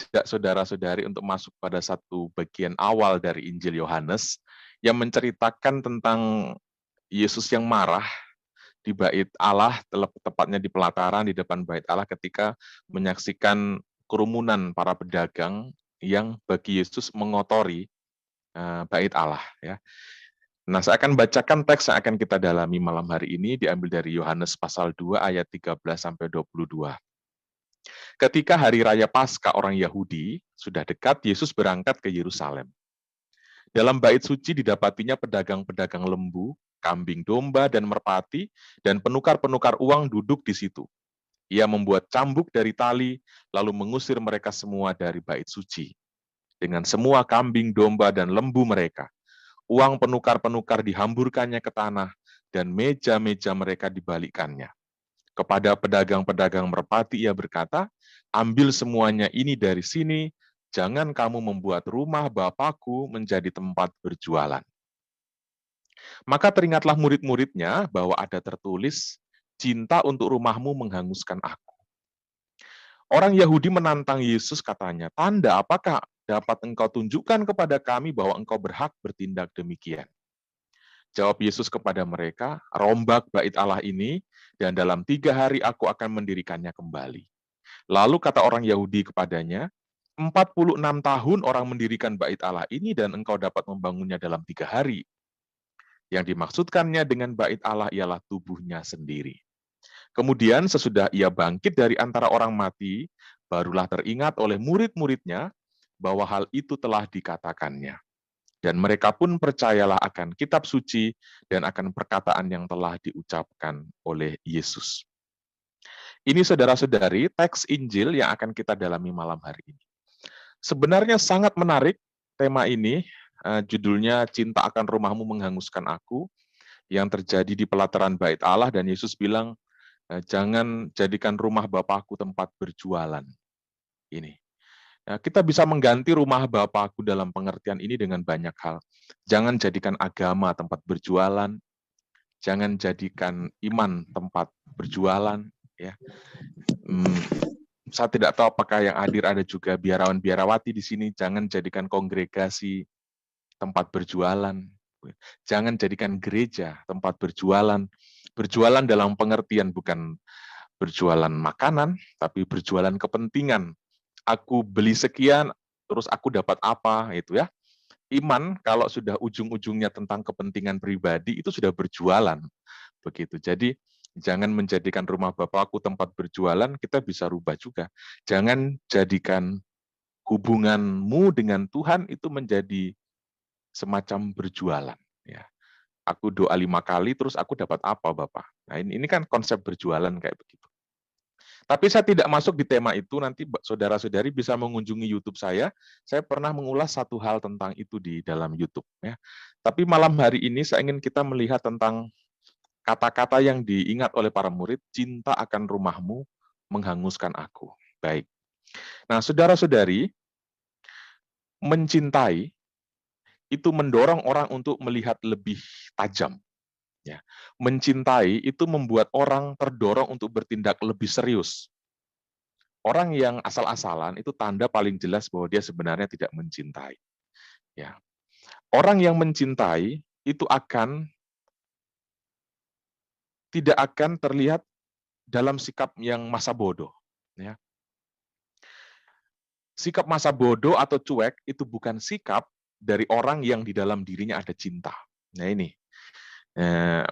mengajak saudara-saudari untuk masuk pada satu bagian awal dari Injil Yohanes yang menceritakan tentang Yesus yang marah di bait Allah, tepatnya di pelataran di depan bait Allah ketika menyaksikan kerumunan para pedagang yang bagi Yesus mengotori bait Allah, ya. Nah, saya akan bacakan teks yang akan kita dalami malam hari ini diambil dari Yohanes pasal 2 ayat 13 sampai 22. Ketika hari raya Paskah orang Yahudi sudah dekat, Yesus berangkat ke Yerusalem. Dalam bait suci didapatinya pedagang-pedagang lembu, kambing domba dan merpati, dan penukar-penukar uang duduk di situ. Ia membuat cambuk dari tali, lalu mengusir mereka semua dari bait suci. Dengan semua kambing, domba, dan lembu mereka. Uang penukar-penukar dihamburkannya ke tanah, dan meja-meja mereka dibalikkannya. Kepada pedagang-pedagang merpati ia berkata, ambil semuanya ini dari sini, jangan kamu membuat rumah Bapakku menjadi tempat berjualan. Maka teringatlah murid-muridnya bahwa ada tertulis, cinta untuk rumahmu menghanguskan aku. Orang Yahudi menantang Yesus katanya, tanda apakah dapat engkau tunjukkan kepada kami bahwa engkau berhak bertindak demikian? Jawab Yesus kepada mereka, rombak bait Allah ini, dan dalam 3 hari aku akan mendirikannya kembali. Lalu kata orang Yahudi kepadanya, 46 tahun orang mendirikan bait Allah ini dan engkau dapat membangunnya dalam 3 hari. Yang dimaksudkannya dengan bait Allah ialah tubuhnya sendiri. Kemudian sesudah ia bangkit dari antara orang mati, barulah teringat oleh murid-muridnya bahwa hal itu telah dikatakannya. Dan mereka pun percayalah akan kitab suci dan akan perkataan yang telah diucapkan oleh Yesus. Ini saudara-saudari, teks Injil yang akan kita dalami malam hari ini. Sebenarnya sangat menarik tema ini, judulnya Cinta akan Rumahmu Menghanguskan Aku, yang terjadi di pelataran bait Allah, dan Yesus bilang, jangan jadikan rumah Bapakku tempat berjualan. Ini. Kita bisa mengganti rumah Bapakku dalam pengertian ini dengan banyak hal. Jangan jadikan agama tempat berjualan, jangan jadikan iman tempat berjualan. Ya, saya tidak tahu apakah yang hadir ada juga biarawan-biarawati di sini. Jangan jadikan kongregasi tempat berjualan. Jangan jadikan gereja tempat berjualan. Berjualan dalam pengertian bukan berjualan makanan, tapi berjualan kepentingan. Aku beli sekian, terus aku dapat apa, itu ya. Iman kalau sudah ujung-ujungnya tentang kepentingan pribadi, itu sudah berjualan. Begitu. Jadi, jangan menjadikan rumah Bapakku tempat berjualan, kita bisa rubah juga. Jangan jadikan hubunganmu dengan Tuhan itu menjadi semacam berjualan. Ya. Aku doa 5 kali, terus aku dapat apa, Bapak? Nah, ini kan konsep berjualan kayak begitu. Tapi saya tidak masuk di tema itu, nanti saudara-saudari bisa mengunjungi YouTube saya. Saya pernah mengulas satu hal tentang itu di dalam YouTube. Ya. Tapi malam hari ini saya ingin kita melihat tentang kata-kata yang diingat oleh para murid, cinta akan rumahmu menghanguskan aku. Baik. Nah, saudara-saudari, mencintai itu mendorong orang untuk melihat lebih tajam. Ya. Mencintai itu membuat orang terdorong untuk bertindak lebih serius. Orang yang asal-asalan itu tanda paling jelas bahwa dia sebenarnya tidak mencintai. Ya. Orang yang mencintai itu tidak akan terlihat dalam sikap yang masa bodoh. Ya. Sikap masa bodoh atau cuek itu bukan sikap dari orang yang di dalam dirinya ada cinta. Nah ini,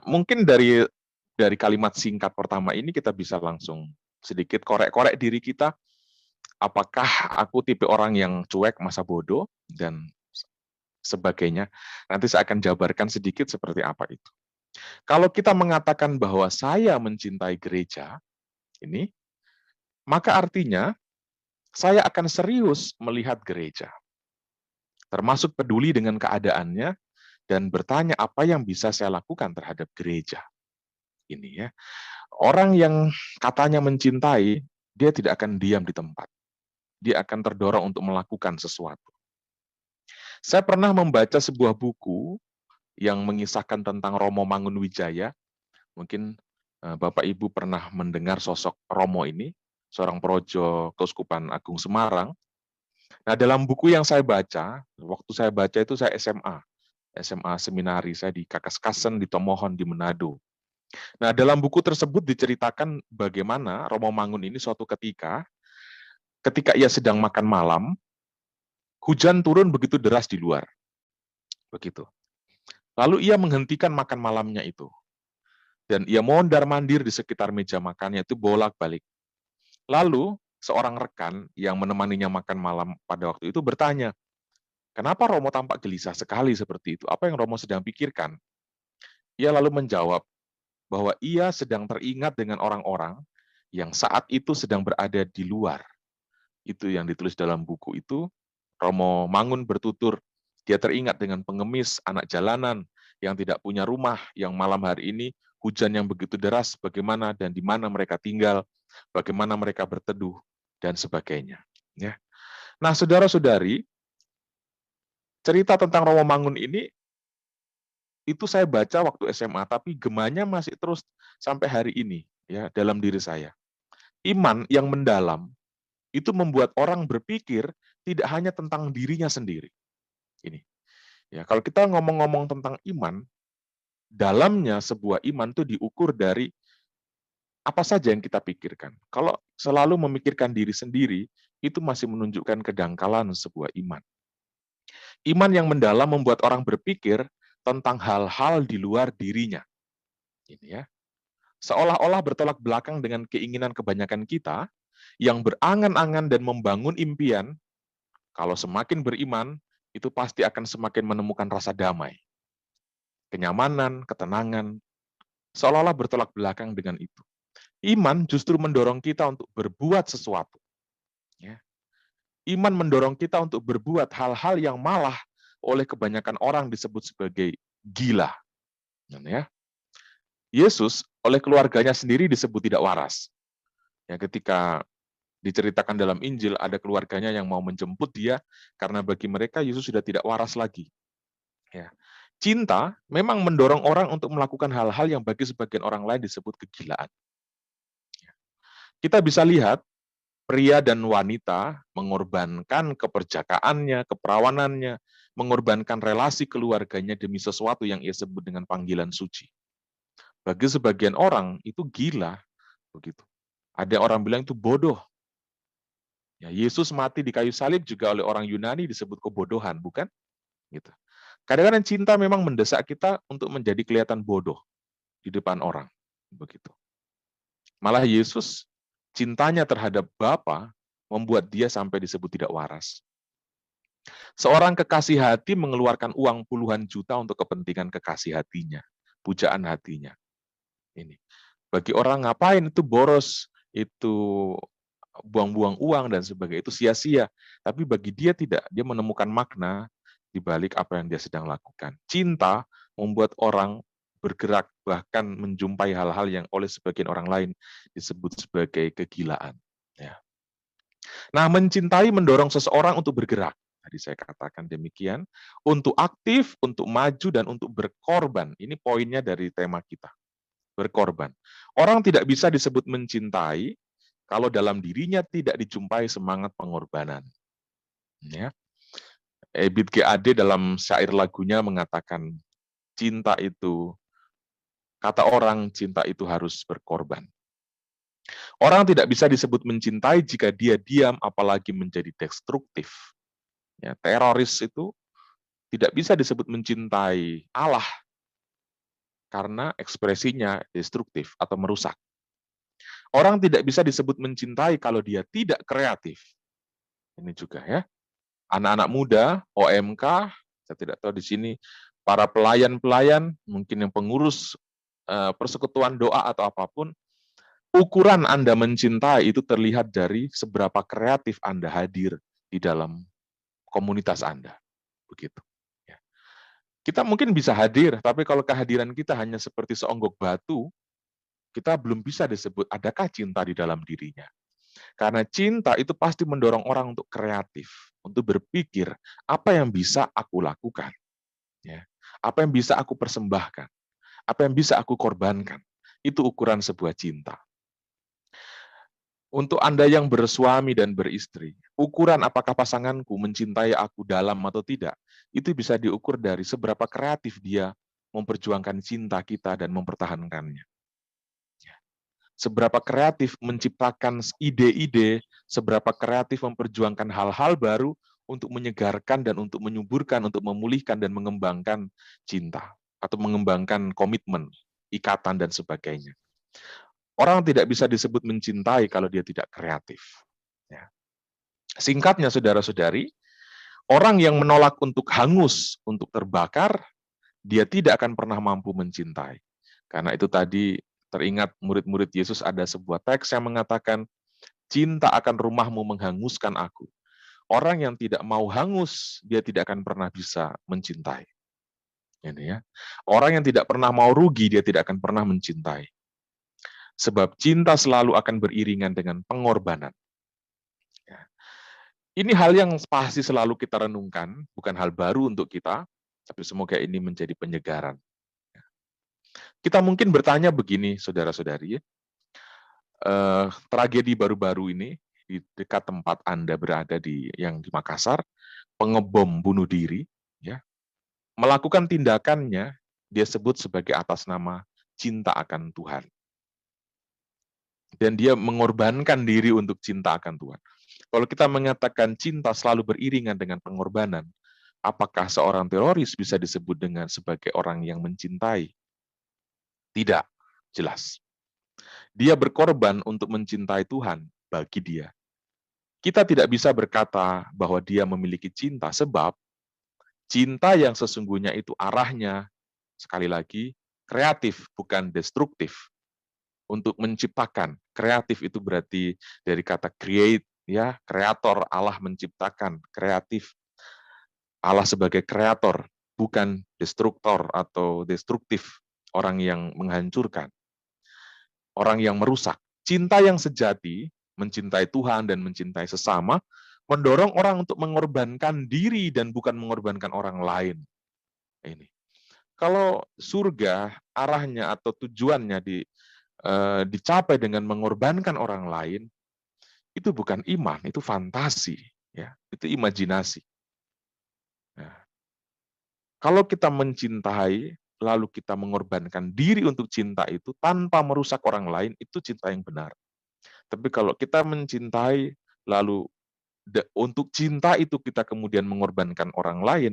mungkin dari kalimat singkat pertama ini kita bisa langsung sedikit korek-korek diri kita. Apakah aku tipe orang yang cuek, masa bodoh, dan sebagainya. Nanti saya akan jabarkan sedikit seperti apa itu. Kalau kita mengatakan bahwa saya mencintai gereja, ini, maka artinya saya akan serius melihat gereja. Termasuk peduli dengan keadaannya, dan bertanya apa yang bisa saya lakukan terhadap gereja. Ini ya. Orang yang katanya mencintai, dia tidak akan diam di tempat. Dia akan terdorong untuk melakukan sesuatu. Saya pernah membaca sebuah buku yang mengisahkan tentang Romo Mangunwijaya. Mungkin Bapak Ibu pernah mendengar sosok Romo ini, seorang projo Keuskupan Agung Semarang. Nah, dalam buku yang saya baca, waktu saya baca itu saya SMA seminari, saya di Kakaskasen di Tomohon di Manado. Nah, dalam buku tersebut diceritakan bagaimana Romo Mangun ini suatu ketika ia sedang makan malam, hujan turun begitu deras di luar. Begitu. Lalu ia menghentikan makan malamnya itu. Dan ia mondar-mandir di sekitar meja makannya itu bolak-balik. Lalu, seorang rekan yang menemaninya makan malam pada waktu itu bertanya, kenapa Romo tampak gelisah sekali seperti itu? Apa yang Romo sedang pikirkan? Ia lalu menjawab bahwa ia sedang teringat dengan orang-orang yang saat itu sedang berada di luar. Itu yang ditulis dalam buku itu. Romo Mangun bertutur, dia teringat dengan pengemis, anak jalanan, yang tidak punya rumah, yang malam hari ini hujan yang begitu deras, bagaimana dan di mana mereka tinggal, bagaimana mereka berteduh, dan sebagainya. Ya. Nah, saudara-saudari, cerita tentang Romo Mangun ini, itu saya baca waktu SMA, tapi gemanya masih terus sampai hari ini ya dalam diri saya. Iman yang mendalam itu membuat orang berpikir tidak hanya tentang dirinya sendiri. Ini. Ya, kalau kita ngomong-ngomong tentang iman, dalamnya sebuah iman itu diukur dari apa saja yang kita pikirkan. Kalau selalu memikirkan diri sendiri, itu masih menunjukkan kedangkalan sebuah iman. Iman yang mendalam membuat orang berpikir tentang hal-hal di luar dirinya. Ini ya. Seolah-olah bertolak belakang dengan keinginan kebanyakan kita yang berangan-angan dan membangun impian. Kalau semakin beriman, itu pasti akan semakin menemukan rasa damai, kenyamanan, ketenangan, seolah-olah bertolak belakang dengan itu. Iman justru mendorong kita untuk berbuat sesuatu. Ya. Iman mendorong kita untuk berbuat hal-hal yang malah oleh kebanyakan orang disebut sebagai gila. Ya. Yesus oleh keluarganya sendiri disebut tidak waras. Ya, ketika diceritakan dalam Injil ada keluarganya yang mau menjemput dia karena bagi mereka Yesus sudah tidak waras lagi. Ya. Cinta memang mendorong orang untuk melakukan hal-hal yang bagi sebagian orang lain disebut kegilaan. Kita bisa lihat pria dan wanita mengorbankan keperjakaannya, keperawanannya, mengorbankan relasi keluarganya demi sesuatu yang ia sebut dengan panggilan suci. Bagi sebagian orang itu gila, begitu. Ada orang bilang itu bodoh. Ya, Yesus mati di kayu salib juga oleh orang Yunani disebut kebodohan, bukan? Gitu. Kadang-kadang cinta memang mendesak kita untuk menjadi kelihatan bodoh di depan orang, begitu. Malah Yesus cintanya terhadap Bapa membuat dia sampai disebut tidak waras. Seorang kekasih hati mengeluarkan uang puluhan juta untuk kepentingan kekasih hatinya, pujaan hatinya. Ini. Bagi orang ngapain itu boros, itu buang-buang uang dan sebagainya, itu sia-sia. Tapi bagi dia tidak, dia menemukan makna di balik apa yang dia sedang lakukan. Cinta membuat orang bergerak, bahkan menjumpai hal-hal yang oleh sebagian orang lain disebut sebagai kegilaan. Ya. Nah, mencintai mendorong seseorang untuk bergerak. Tadi saya katakan demikian, untuk aktif, untuk maju, dan untuk berkorban. Ini poinnya dari tema kita, berkorban. Orang tidak bisa disebut mencintai kalau dalam dirinya tidak dijumpai semangat pengorbanan. Ya. Ebit GAD dalam syair lagunya mengatakan, cinta itu, kata orang, cinta itu harus berkorban. Orang tidak bisa disebut mencintai jika dia diam, apalagi menjadi destruktif. Ya, teroris itu tidak bisa disebut mencintai Allah karena ekspresinya destruktif atau merusak. Orang tidak bisa disebut mencintai kalau dia tidak kreatif. Ini juga ya. Anak-anak muda, OMK, saya tidak tahu di sini, para pelayan-pelayan, mungkin yang pengurus persekutuan doa atau apapun, ukuran Anda mencintai itu terlihat dari seberapa kreatif Anda hadir di dalam komunitas Anda. Begitu. Ya. Kita mungkin bisa hadir, tapi kalau kehadiran kita hanya seperti seonggok batu, kita belum bisa disebut adakah cinta di dalam dirinya. Karena cinta itu pasti mendorong orang untuk kreatif, untuk berpikir apa yang bisa aku lakukan, ya, apa yang bisa aku persembahkan, apa yang bisa aku korbankan. Itu ukuran sebuah cinta. Untuk Anda yang bersuami dan beristri, ukuran apakah pasanganku mencintai aku dalam atau tidak, itu bisa diukur dari seberapa kreatif dia memperjuangkan cinta kita dan mempertahankannya. Seberapa kreatif menciptakan ide-ide, seberapa kreatif memperjuangkan hal-hal baru untuk menyegarkan dan untuk menyuburkan, untuk memulihkan dan mengembangkan cinta, atau mengembangkan komitmen, ikatan, dan sebagainya. Orang tidak bisa disebut mencintai kalau dia tidak kreatif. Ya. Singkatnya, saudara-saudari, orang yang menolak untuk hangus, untuk terbakar, dia tidak akan pernah mampu mencintai. Karena itu tadi teringat murid-murid Yesus ada sebuah teks yang mengatakan, cinta akan rumahmu menghanguskan aku. Orang yang tidak mau hangus, dia tidak akan pernah bisa mencintai. Ini ya. Orang yang tidak pernah mau rugi, dia tidak akan pernah mencintai. Sebab cinta selalu akan beriringan dengan pengorbanan. Ya. Ini hal yang pasti selalu kita renungkan, bukan hal baru untuk kita, tapi semoga ini menjadi penyegaran. Kita mungkin bertanya begini, saudara-saudari, tragedi baru-baru ini di dekat tempat Anda berada yang di Makassar, pengebom bunuh diri, ya, melakukan tindakannya dia sebut sebagai atas nama cinta akan Tuhan. Dan dia mengorbankan diri untuk cinta akan Tuhan. Kalau kita mengatakan cinta selalu beriringan dengan pengorbanan, apakah seorang teroris bisa disebut dengan sebagai orang yang mencintai? Tidak, jelas. Dia berkorban untuk mencintai Tuhan bagi dia. Kita tidak bisa berkata bahwa dia memiliki cinta, sebab cinta yang sesungguhnya itu arahnya, sekali lagi, kreatif, bukan destruktif. Untuk menciptakan, kreatif itu berarti dari kata create, ya, kreator, Allah menciptakan, kreatif. Allah sebagai kreator, bukan destruktor atau destruktif, orang yang menghancurkan, orang yang merusak. Cinta yang sejati, mencintai Tuhan dan mencintai sesama, mendorong orang untuk mengorbankan diri dan bukan mengorbankan orang lain. Ini. Kalau surga arahnya atau tujuannya dicapai dengan mengorbankan orang lain, itu bukan iman, itu fantasi, ya, itu imajinasi. Nah, kalau kita mencintai, lalu kita mengorbankan diri untuk cinta itu tanpa merusak orang lain, itu cinta yang benar. Tapi kalau kita mencintai, lalu untuk cinta itu kita kemudian mengorbankan orang lain,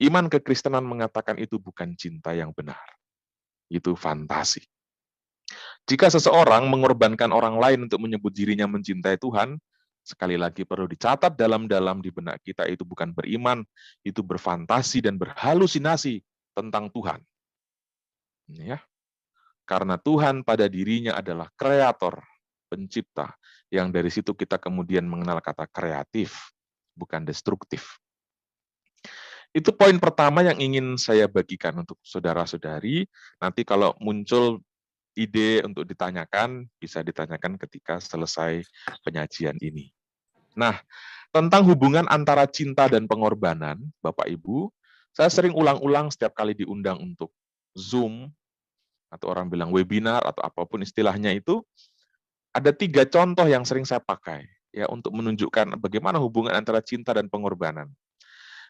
iman kekristenan mengatakan itu bukan cinta yang benar. Itu fantasi. Jika seseorang mengorbankan orang lain untuk menyebut dirinya mencintai Tuhan, sekali lagi perlu dicatat dalam-dalam di benak kita, itu bukan beriman, itu berfantasi dan berhalusinasi tentang Tuhan. Ya. Karena Tuhan pada dirinya adalah kreator, pencipta, yang dari situ kita kemudian mengenal kata kreatif, bukan destruktif. Itu poin pertama yang ingin saya bagikan untuk saudara-saudari. Nanti kalau muncul ide untuk ditanyakan, bisa ditanyakan ketika selesai penyajian ini. Nah, tentang hubungan antara cinta dan pengorbanan, Bapak Ibu, saya sering ulang-ulang setiap kali diundang untuk Zoom, atau orang bilang webinar, atau apapun istilahnya itu, ada 3 contoh yang sering saya pakai ya untuk menunjukkan bagaimana hubungan antara cinta dan pengorbanan.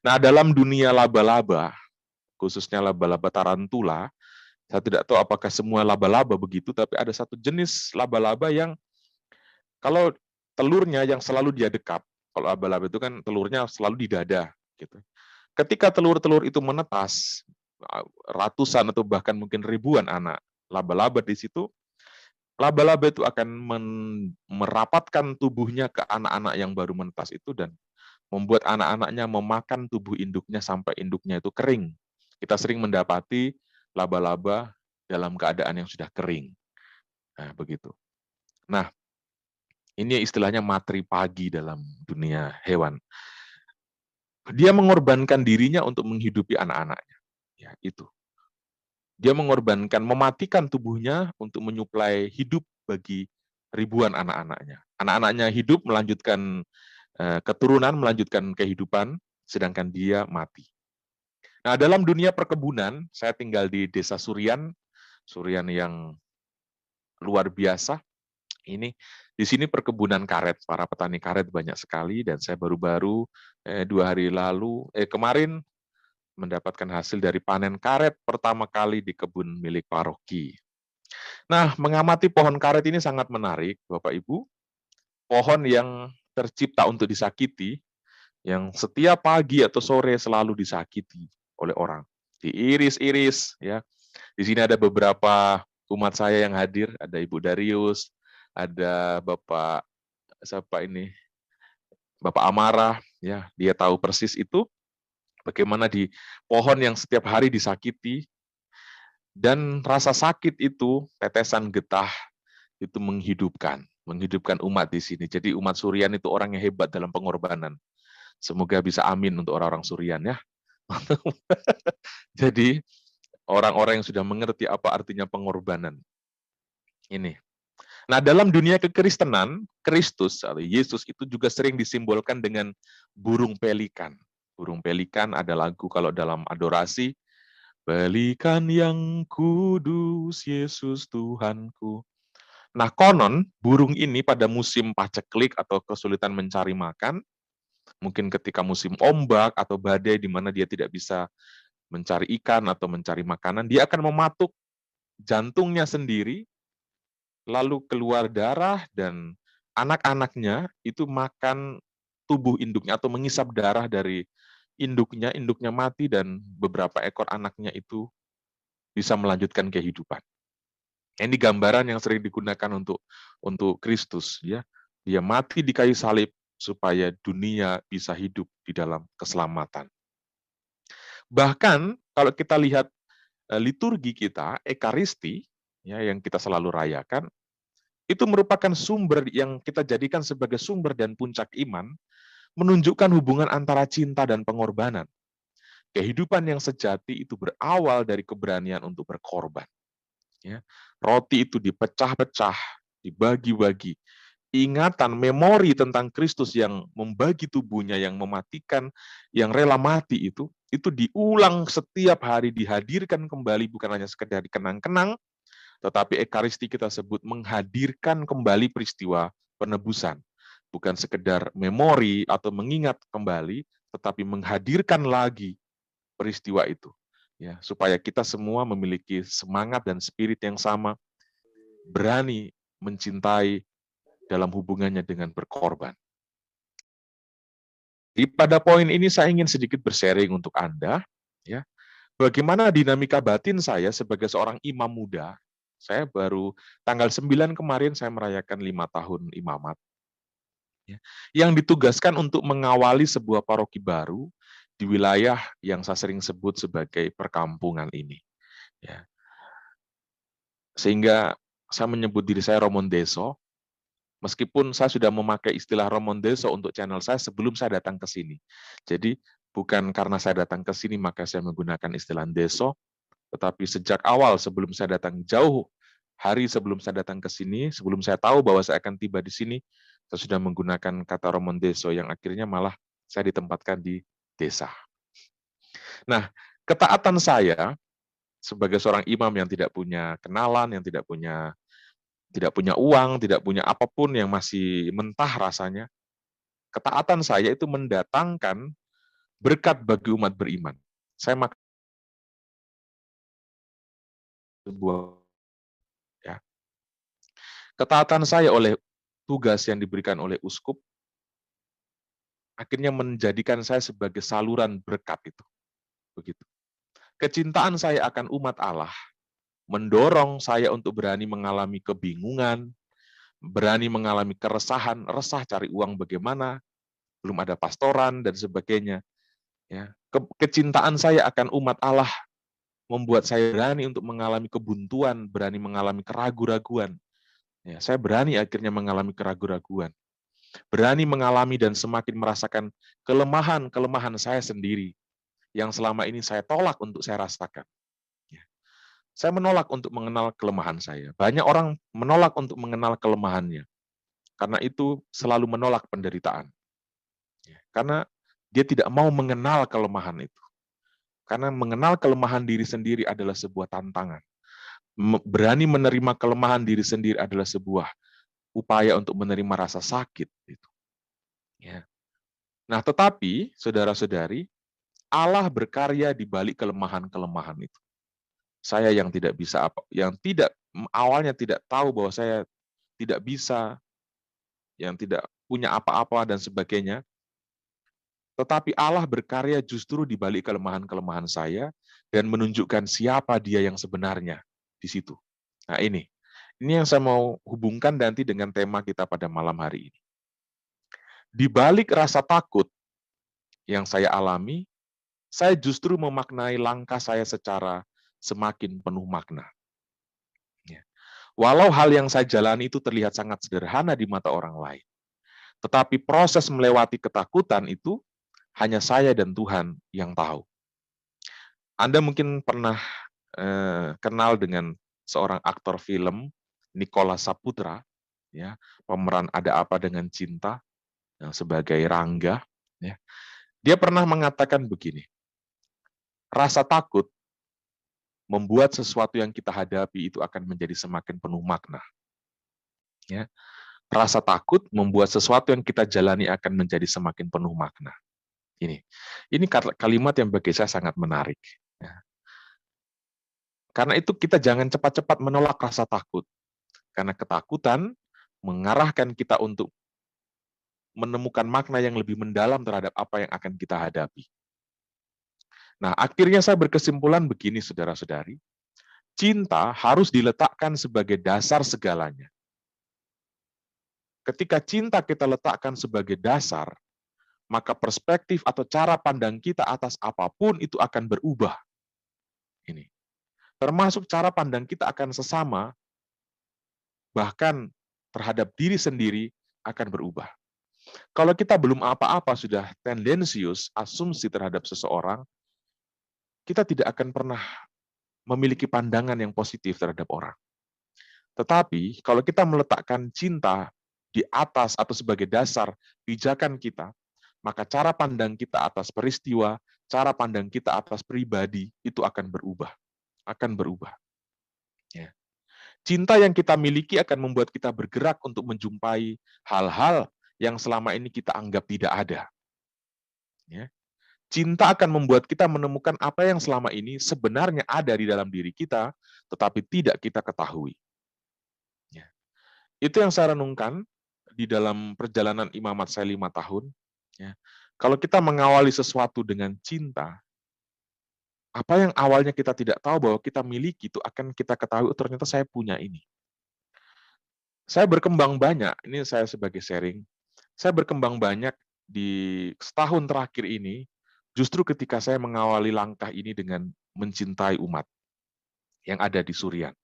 Nah, dalam dunia laba-laba, khususnya laba-laba tarantula, saya tidak tahu apakah semua laba-laba begitu, tapi ada satu jenis laba-laba yang kalau telurnya yang selalu dia dekap, kalau laba-laba itu kan telurnya selalu di dada, gitu. Ketika telur-telur itu menetas, ratusan atau bahkan mungkin ribuan anak laba-laba di situ, laba-laba itu akan merapatkan tubuhnya ke anak-anak yang baru menetas itu dan membuat anak-anaknya memakan tubuh induknya sampai induknya itu kering. Kita sering mendapati laba-laba dalam keadaan yang sudah kering. Nah, begitu. Nah, ini istilahnya matri pagi dalam dunia hewan. Dia mengorbankan dirinya untuk menghidupi anak-anaknya. Ya, itu. Dia mengorbankan, mematikan tubuhnya untuk menyuplai hidup bagi ribuan anak-anaknya. Anak-anaknya hidup, melanjutkan keturunan, melanjutkan kehidupan, sedangkan dia mati. Nah, dalam dunia perkebunan, saya tinggal di desa Surian yang luar biasa. Ini di sini perkebunan karet, para petani karet banyak sekali, dan saya baru-baru 2 hari lalu, kemarin mendapatkan hasil dari panen karet pertama kali di kebun milik paroki. Nah, mengamati pohon karet ini sangat menarik, Bapak Ibu. Pohon yang tercipta untuk disakiti, yang setiap pagi atau sore selalu disakiti oleh orang. Diiris-iris, ya. Di sini ada beberapa umat saya yang hadir, ada Ibu Darius, ada Bapak siapa ini? Bapak Amarah, ya, dia tahu persis itu bagaimana di pohon yang setiap hari disakiti, dan rasa sakit itu, tetesan getah itu menghidupkan umat di sini. Jadi umat Surian itu orang yang hebat dalam pengorbanan. Semoga bisa amin untuk orang-orang Surian, ya. Jadi orang-orang yang sudah mengerti apa artinya pengorbanan. Ini. Nah, dalam dunia kekristenan, Kristus atau Yesus itu juga sering disimbolkan dengan burung pelikan. Burung pelikan ada lagu kalau dalam adorasi, pelikan yang kudus, Yesus Tuhanku. Nah, konon burung ini pada musim paceklik atau kesulitan mencari makan, mungkin ketika musim ombak atau badai di mana dia tidak bisa mencari ikan atau mencari makanan, dia akan mematuk jantungnya sendiri, lalu keluar darah, dan anak-anaknya itu makan tubuh induknya atau mengisap darah dari induknya mati, dan beberapa ekor anaknya itu bisa melanjutkan kehidupan. Ini gambaran yang sering digunakan untuk Kristus, ya. Dia mati di kayu salib supaya dunia bisa hidup di dalam keselamatan. Bahkan kalau kita lihat liturgi kita, Ekaristi, ya, yang kita selalu rayakan, itu merupakan sumber yang kita jadikan sebagai sumber dan puncak iman, menunjukkan hubungan antara cinta dan pengorbanan. Kehidupan yang sejati itu berawal dari keberanian untuk berkorban. Ya. Roti itu dipecah-pecah, dibagi-bagi. Ingatan, memori tentang Kristus yang membagi tubuhnya, yang mematikan, yang rela mati itu diulang setiap hari, dihadirkan kembali, bukan hanya sekedar dikenang-kenang, tetapi Ekaristi kita sebut menghadirkan kembali peristiwa penebusan. Bukan sekedar memori atau mengingat kembali, tetapi menghadirkan lagi peristiwa itu. Ya, supaya kita semua memiliki semangat dan spirit yang sama, berani mencintai dalam hubungannya dengan berkorban. Pada poin ini saya ingin sedikit bersharing untuk Anda, ya. Bagaimana dinamika batin saya sebagai seorang imam muda. Saya baru tanggal 9 kemarin saya merayakan 5 tahun imamat, ya. Yang ditugaskan untuk mengawali sebuah paroki baru di wilayah yang saya sering sebut sebagai perkampungan ini, ya. Sehingga saya menyebut diri saya Romondeso, meskipun saya sudah memakai istilah Romondeso untuk channel saya sebelum saya datang ke sini. Jadi bukan karena saya datang ke sini maka saya menggunakan istilah deso, tetapi sejak awal sebelum saya datang, jauh hari sebelum saya datang ke sini, sebelum saya tahu bahwa saya akan tiba di sini, saya sudah menggunakan kata Romondeso yang akhirnya malah saya ditempatkan di desa. Nah, ketaatan saya sebagai seorang imam yang tidak punya kenalan, yang tidak punya uang, tidak punya apapun, yang masih mentah rasanya, ketaatan saya itu mendatangkan berkat bagi umat beriman. Saya makan sebuah, ya. Ketaatan saya oleh tugas yang diberikan oleh uskup akhirnya menjadikan saya sebagai saluran berkat itu. Begitu. Kecintaan saya akan umat Allah mendorong saya untuk berani mengalami kebingungan, berani mengalami keresahan, resah cari uang bagaimana, belum ada pastoran dan sebagainya. Ya. Kecintaan saya akan umat Allah membuat saya berani untuk mengalami kebuntuan, berani mengalami keraguan-raguan. Ya, saya berani akhirnya mengalami keraguan-raguan. Berani mengalami dan semakin merasakan kelemahan-kelemahan saya sendiri yang selama ini saya tolak untuk saya rasakan. Ya. Saya menolak untuk mengenal kelemahan saya. Banyak orang menolak untuk mengenal kelemahannya. Karena itu selalu menolak penderitaan. Ya. Karena dia tidak mau mengenal kelemahan itu. Karena mengenal kelemahan diri sendiri adalah sebuah tantangan. Berani menerima kelemahan diri sendiri adalah sebuah upaya untuk menerima rasa sakit itu. Ya. Nah, tetapi saudara-saudari, Allah berkarya di balik kelemahan-kelemahan itu. Saya yang tidak bisa apa, yang tidak awalnya tidak tahu bahwa saya tidak bisa, yang tidak punya apa-apa dan sebagainya, tetapi Allah berkarya justru di balik kelemahan-kelemahan saya dan menunjukkan siapa Dia yang sebenarnya di situ. Nah, ini yang saya mau hubungkan nanti dengan tema kita pada malam hari ini. Di balik rasa takut yang saya alami, saya justru memaknai langkah saya secara semakin penuh makna. Ya. Walau hal yang saya jalani itu terlihat sangat sederhana di mata orang lain, tetapi proses melewati ketakutan itu hanya saya dan Tuhan yang tahu. Anda mungkin pernah kenal dengan seorang aktor film, Nicholas Saputra, ya, pemeran Ada Apa Dengan Cinta, yang sebagai Rangga. Ya. Dia pernah mengatakan begini, rasa takut membuat sesuatu yang kita hadapi itu akan menjadi semakin penuh makna. Ya. Rasa takut membuat sesuatu yang kita jalani akan menjadi semakin penuh makna. Ini kalimat yang bagi saya sangat menarik. Ya. Karena itu kita jangan cepat-cepat menolak rasa takut. Karena ketakutan mengarahkan kita untuk menemukan makna yang lebih mendalam terhadap apa yang akan kita hadapi. Nah, akhirnya saya berkesimpulan begini, saudara-saudari. Cinta harus diletakkan sebagai dasar segalanya. Ketika cinta kita letakkan sebagai dasar, maka perspektif atau cara pandang kita atas apapun itu akan berubah. Ini. Termasuk cara pandang kita akan sesama, bahkan terhadap diri sendiri akan berubah. Kalau kita belum apa-apa sudah tendensius, asumsi terhadap seseorang, kita tidak akan pernah memiliki pandangan yang positif terhadap orang. Tetapi kalau kita meletakkan cinta di atas atau sebagai dasar pijakan kita, maka cara pandang kita atas peristiwa, cara pandang kita atas pribadi itu akan berubah. Akan berubah. Ya. Cinta yang kita miliki akan membuat kita bergerak untuk menjumpai hal-hal yang selama ini kita anggap tidak ada. Ya. Cinta akan membuat kita menemukan apa yang selama ini sebenarnya ada di dalam diri kita, tetapi tidak kita ketahui. Ya. Itu yang saya renungkan di dalam perjalanan imamat saya 5 tahun. Ya. Kalau kita mengawali sesuatu dengan cinta, apa yang awalnya kita tidak tahu bahwa kita miliki itu akan kita ketahui, oh, ternyata saya punya ini. Saya berkembang banyak, ini saya sebagai sharing, saya berkembang banyak di setahun terakhir ini, justru ketika saya mengawali langkah ini dengan mencintai umat yang ada di Surian.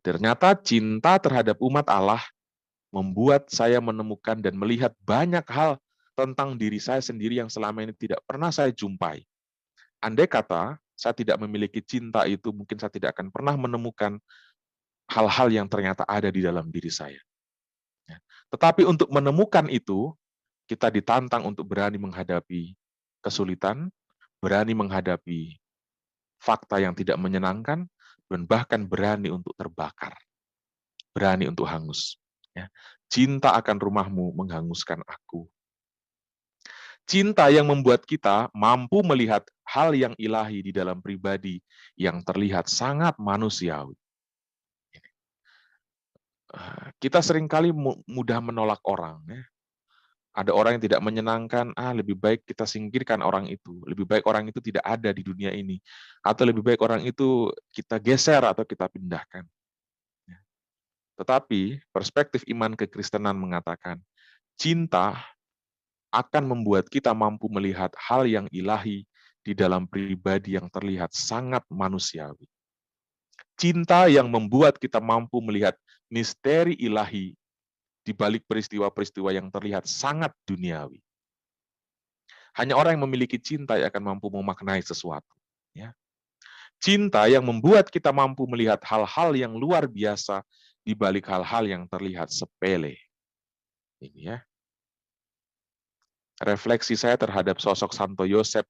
Ternyata cinta terhadap umat Allah membuat saya menemukan dan melihat banyak hal tentang diri saya sendiri yang selama ini tidak pernah saya jumpai. Andai kata saya tidak memiliki cinta itu, mungkin saya tidak akan pernah menemukan hal-hal yang ternyata ada di dalam diri saya. Tetapi untuk menemukan itu, kita ditantang untuk berani menghadapi kesulitan, berani menghadapi fakta yang tidak menyenangkan, dan bahkan berani untuk terbakar, berani untuk hangus. Cinta akan rumahmu menghanguskan aku. Cinta yang membuat kita mampu melihat hal yang ilahi di dalam pribadi yang terlihat sangat manusiawi. Kita seringkali mudah menolak orang. Ya. Ada orang yang tidak menyenangkan, lebih baik kita singkirkan orang itu. Lebih baik orang itu tidak ada di dunia ini. Atau lebih baik orang itu kita geser atau kita pindahkan. Ya. Tetapi perspektif iman kekristenan mengatakan, cinta akan membuat kita mampu melihat hal yang ilahi di dalam pribadi yang terlihat sangat manusiawi. Cinta yang membuat kita mampu melihat misteri ilahi di balik peristiwa-peristiwa yang terlihat sangat duniawi. Hanya orang yang memiliki cinta yang akan mampu memaknai sesuatu. Ya. Cinta yang membuat kita mampu melihat hal-hal yang luar biasa di balik hal-hal yang terlihat sepele. Ini ya. Refleksi saya terhadap sosok Santo Yosef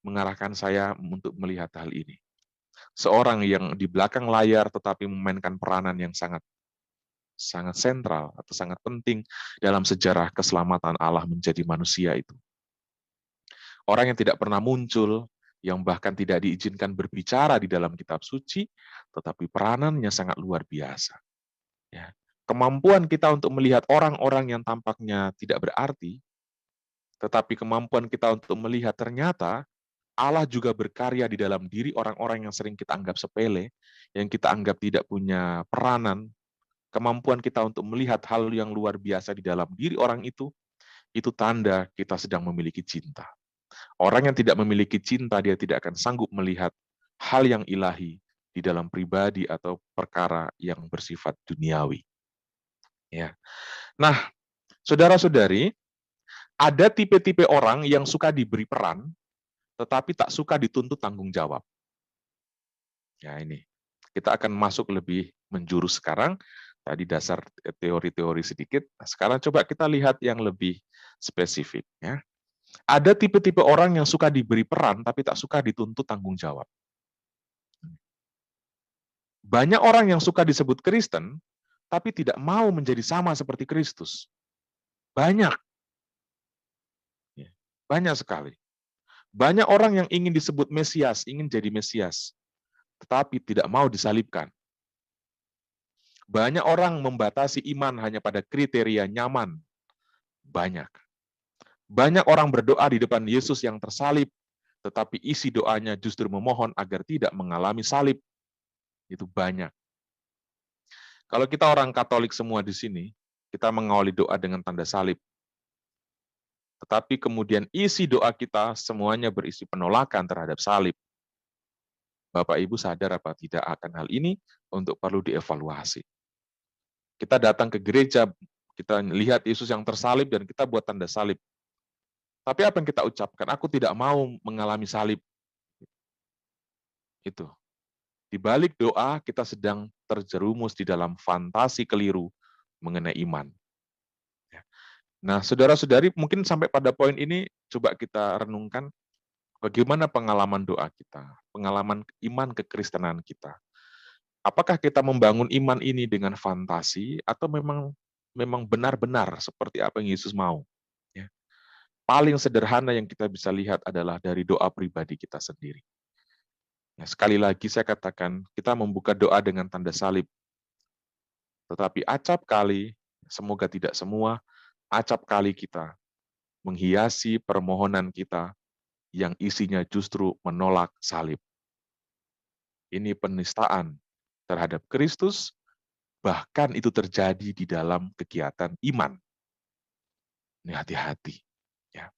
mengarahkan saya untuk melihat hal ini. Seorang yang di belakang layar tetapi memainkan peranan yang sangat sangat sentral atau sangat penting dalam sejarah keselamatan Allah menjadi manusia itu. Orang yang tidak pernah muncul, yang bahkan tidak diizinkan berbicara di dalam kitab suci, tetapi peranannya sangat luar biasa. Ya. Kemampuan kita untuk melihat orang-orang yang tampaknya tidak berarti, tetapi kemampuan kita untuk melihat ternyata Allah juga berkarya di dalam diri orang-orang yang sering kita anggap sepele, yang kita anggap tidak punya peranan. Kemampuan kita untuk melihat hal yang luar biasa di dalam diri orang itu tanda kita sedang memiliki cinta. Orang yang tidak memiliki cinta, dia tidak akan sanggup melihat hal yang ilahi di dalam pribadi atau perkara yang bersifat duniawi. Ya. Nah, saudara-saudari, ada tipe-tipe orang yang suka diberi peran, tetapi tak suka dituntut tanggung jawab. Ya ini, kita akan masuk lebih menjurus sekarang. Tadi dasar teori-teori sedikit. Nah, sekarang coba kita lihat yang lebih spesifik. Ya. Ada tipe-tipe orang yang suka diberi peran, tapi tak suka dituntut tanggung jawab. Banyak orang yang suka disebut Kristen, tapi tidak mau menjadi sama seperti Kristus. Banyak. Banyak sekali. Banyak orang yang ingin disebut Mesias, ingin jadi Mesias, tetapi tidak mau disalibkan. Banyak orang membatasi iman hanya pada kriteria nyaman. Banyak. Banyak orang berdoa di depan Yesus yang tersalib, tetapi isi doanya justru memohon agar tidak mengalami salib. Itu banyak. Kalau kita orang Katolik semua di sini, kita mengawali doa dengan tanda salib. Tetapi kemudian isi doa kita semuanya berisi penolakan terhadap salib. Bapak Ibu sadar apa tidak akan hal ini untuk perlu dievaluasi. Kita datang ke gereja, kita lihat Yesus yang tersalib dan kita buat tanda salib. Tapi apa yang kita ucapkan? Aku tidak mau mengalami salib. Itu. Di balik doa kita sedang terjerumus di dalam fantasi keliru mengenai iman. Nah, saudara-saudari, mungkin sampai pada poin ini coba kita renungkan bagaimana pengalaman doa kita, pengalaman iman kekristenan kita. Apakah kita membangun iman ini dengan fantasi atau memang benar-benar seperti apa yang Yesus mau? Ya. Paling sederhana yang kita bisa lihat adalah dari doa pribadi kita sendiri. Ya, sekali lagi saya katakan, kita membuka doa dengan tanda salib. Tetapi acap kali, semoga tidak semua, acap kali kita menghiasi permohonan kita yang isinya justru menolak salib. Ini penistaan terhadap Kristus, bahkan itu terjadi di dalam kegiatan iman. Ini hati-hati. Ya.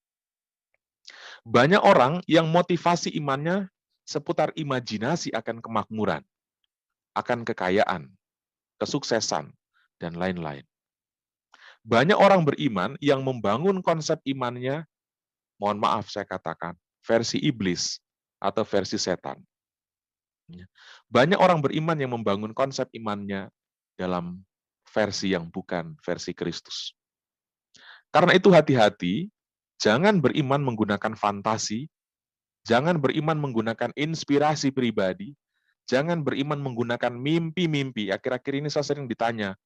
Banyak orang yang motivasi imannya seputar imajinasi akan kemakmuran, akan kekayaan, kesuksesan, dan lain-lain. Banyak orang beriman yang membangun konsep imannya, mohon maaf saya katakan, versi iblis atau versi setan. Banyak orang beriman yang membangun konsep imannya dalam versi yang bukan versi Kristus. Karena itu hati-hati, jangan beriman menggunakan fantasi, jangan beriman menggunakan inspirasi pribadi, jangan beriman menggunakan mimpi-mimpi. Akhir-akhir ini saya sering ditanya,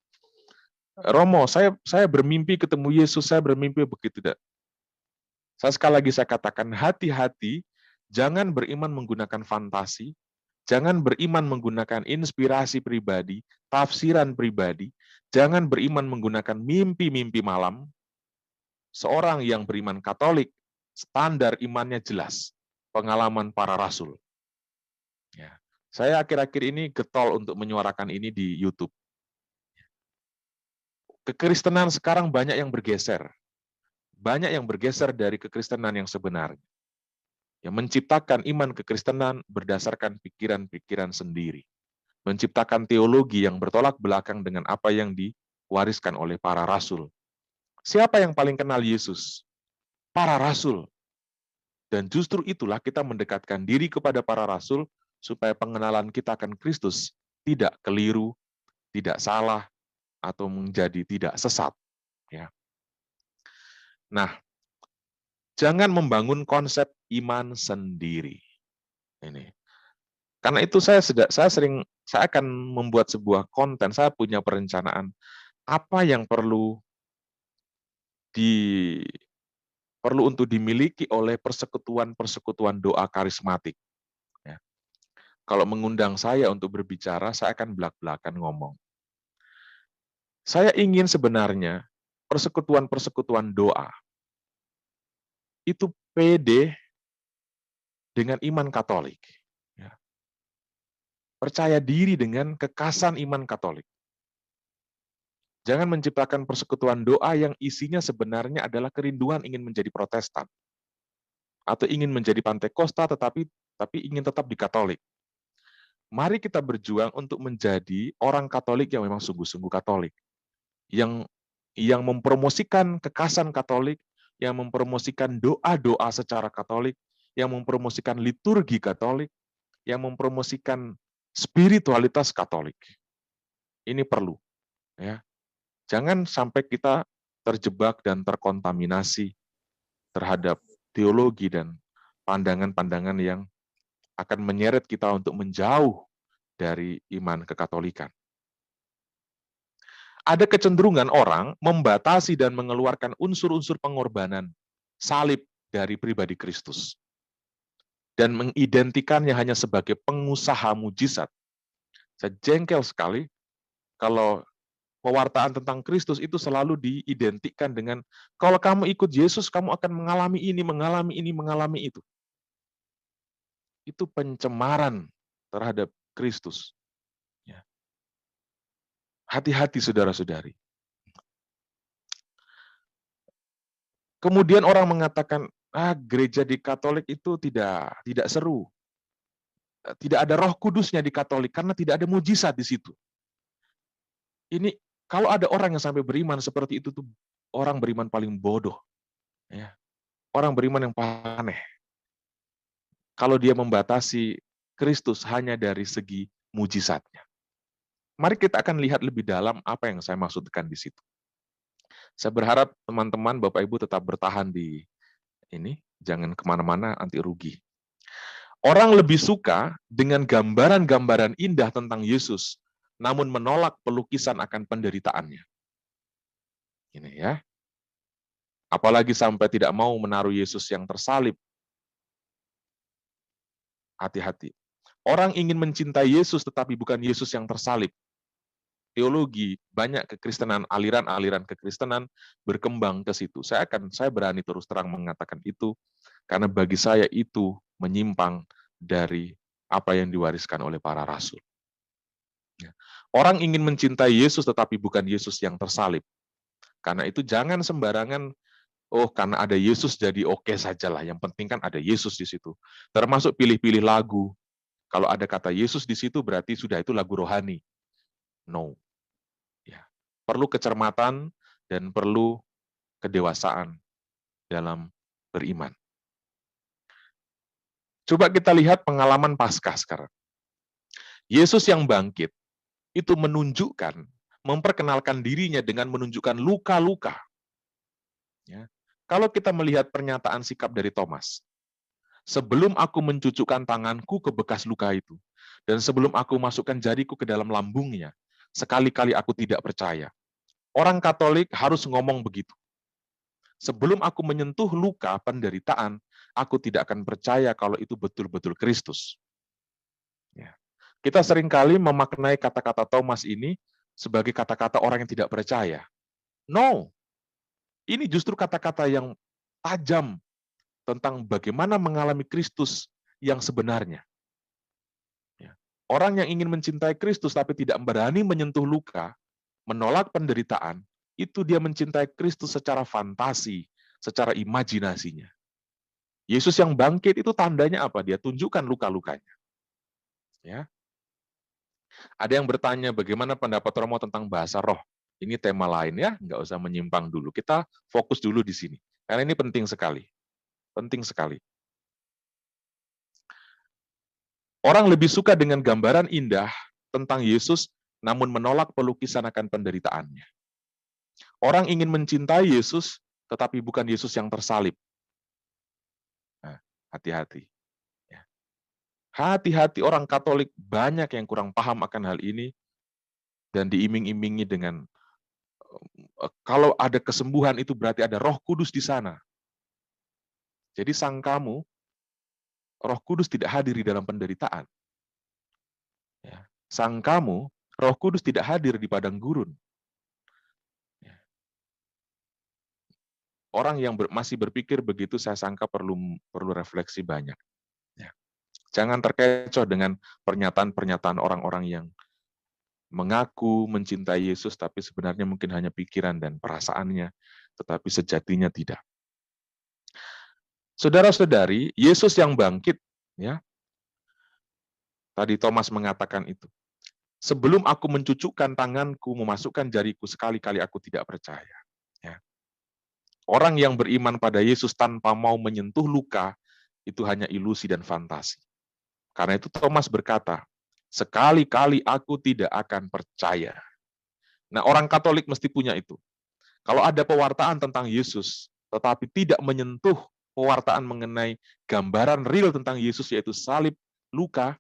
Romo, saya bermimpi ketemu Yesus, saya bermimpi begitu tidak. Sekali lagi saya katakan, hati-hati, jangan beriman menggunakan fantasi, jangan beriman menggunakan inspirasi pribadi, tafsiran pribadi, jangan beriman menggunakan mimpi-mimpi malam. Seorang yang beriman Katolik, standar imannya jelas, pengalaman para rasul. Ya. Saya akhir-akhir ini getol untuk menyuarakan ini di YouTube. Kekristenan sekarang banyak yang bergeser. Banyak yang bergeser dari kekristenan yang sebenarnya. Yang menciptakan iman kekristenan berdasarkan pikiran-pikiran sendiri. Menciptakan teologi yang bertolak belakang dengan apa yang diwariskan oleh para rasul. Siapa yang paling kenal Yesus? Para rasul. Dan justru itulah kita mendekatkan diri kepada para rasul supaya pengenalan kita akan Kristus tidak keliru, tidak salah, atau menjadi tidak sesat. Ya. Nah, jangan membangun konsep iman sendiri. Ini. Karena itu saya akan membuat sebuah konten, saya punya perencanaan apa yang di perlu untuk dimiliki oleh persekutuan-persekutuan doa karismatik. Ya. Kalau mengundang saya untuk berbicara, saya akan belak-belakan ngomong. Saya ingin sebenarnya persekutuan-persekutuan doa itu pede dengan iman Katolik. Ya. Percaya diri dengan kekasan iman Katolik. Jangan menciptakan persekutuan doa yang isinya sebenarnya adalah kerinduan ingin menjadi Protestan atau ingin menjadi Pantekosta tapi ingin tetap di Katolik. Mari kita berjuang untuk menjadi orang Katolik yang memang sungguh-sungguh Katolik, yang mempromosikan kekasan Katolik, yang mempromosikan doa-doa secara Katolik, yang mempromosikan liturgi Katolik, yang mempromosikan spiritualitas Katolik. Ini perlu, ya. Jangan sampai kita terjebak dan terkontaminasi terhadap teologi dan pandangan-pandangan yang akan menyeret kita untuk menjauh dari iman kekatolikan. Ada kecenderungan orang membatasi dan mengeluarkan unsur-unsur pengorbanan salib dari pribadi Kristus dan mengidentikannya hanya sebagai pengusaha mujizat. Saya jengkel sekali kalau pewartaan tentang Kristus itu selalu diidentikan dengan kalau kamu ikut Yesus, kamu akan mengalami ini, mengalami ini, mengalami itu. Itu pencemaran terhadap Kristus. Ya. Hati-hati saudara-saudari. Kemudian orang mengatakan, gereja di Katolik itu tidak seru. Tidak ada Roh Kudusnya di Katolik karena tidak ada mujizat di situ. Ini kalau ada orang yang sampai beriman seperti itu tuh orang beriman paling bodoh, ya. Orang beriman yang paling aneh. Kalau dia membatasi Kristus hanya dari segi mujizatnya. Mari kita akan lihat lebih dalam apa yang saya maksudkan di situ. Saya berharap teman-teman, Bapak Ibu tetap bertahan di ini, jangan kemana-mana, nanti rugi. Orang lebih suka dengan gambaran-gambaran indah tentang Yesus, namun menolak pelukisan akan penderitaannya. Ini ya. Apalagi sampai tidak mau menaruh Yesus yang tersalib. Hati-hati. Orang ingin mencintai Yesus tetapi bukan Yesus yang tersalib. Teologi, banyak kekristenan, aliran-aliran kekristenan berkembang ke situ. Saya berani terus terang mengatakan itu, karena bagi saya itu menyimpang dari apa yang diwariskan oleh para rasul. Ya. Orang ingin mencintai Yesus tetapi bukan Yesus yang tersalib. Karena itu jangan sembarangan, karena ada Yesus jadi oke sajalah. Yang penting kan ada Yesus di situ. Termasuk pilih-pilih lagu. Kalau ada kata Yesus di situ berarti sudah itu lagu rohani. No. Ya. Perlu kecermatan dan perlu kedewasaan dalam beriman. Coba kita lihat pengalaman Paskah sekarang. Yesus yang bangkit itu menunjukkan, memperkenalkan dirinya dengan menunjukkan luka-luka. Ya. Kalau kita melihat pernyataan sikap dari Thomas, sebelum aku mencucukkan tanganku ke bekas luka itu, dan sebelum aku masukkan jariku ke dalam lambungnya, sekali-kali aku tidak percaya. Orang Katolik harus ngomong begitu. Sebelum aku menyentuh luka penderitaan, aku tidak akan percaya kalau itu betul-betul Kristus. Ya. Kita seringkali memaknai kata-kata Thomas ini sebagai kata-kata orang yang tidak percaya. No, ini justru kata-kata yang tajam tentang bagaimana mengalami Kristus yang sebenarnya. Ya. Orang yang ingin mencintai Kristus tapi tidak berani menyentuh luka, menolak penderitaan, itu dia mencintai Kristus secara fantasi, secara imajinasinya. Yesus yang bangkit itu tandanya apa? Dia tunjukkan luka-lukanya. Ya. Ada yang bertanya bagaimana pendapat Romo tentang bahasa roh. Ini tema lain ya, nggak usah menyimpang dulu. Kita fokus dulu di sini. Karena ini penting sekali. Penting sekali. Orang lebih suka dengan gambaran indah tentang Yesus, namun menolak pelukisan akan penderitaannya. Orang ingin mencintai Yesus, tetapi bukan Yesus yang tersalib. Nah, hati-hati. Ya. Hati-hati, orang Katolik banyak yang kurang paham akan hal ini dan diiming-imingi dengan Kalau ada kesembuhan itu berarti ada Roh Kudus di sana. Jadi sangkamu Roh Kudus tidak hadir di dalam penderitaan. Ya. Sangkamu Roh Kudus tidak hadir di padang gurun. Ya. Orang yang masih berpikir begitu, saya sangka perlu refleksi banyak. Ya. Jangan terkecoh dengan pernyataan-pernyataan orang-orang yang mengaku mencintai Yesus, tapi sebenarnya mungkin hanya pikiran dan perasaannya, tetapi sejatinya tidak. Saudara-saudari, Yesus yang bangkit, ya. Tadi Thomas mengatakan itu. Sebelum aku mencucukkan tanganku, memasukkan jariku, sekali-kali aku tidak percaya. Ya. Orang yang beriman pada Yesus tanpa mau menyentuh luka, itu hanya ilusi dan fantasi. Karena itu Thomas berkata, sekali-kali aku tidak akan percaya. Nah, orang Katolik mesti punya itu. Kalau ada pewartaan tentang Yesus, tetapi tidak menyentuh pewartaan mengenai gambaran real tentang Yesus, yaitu salib, luka,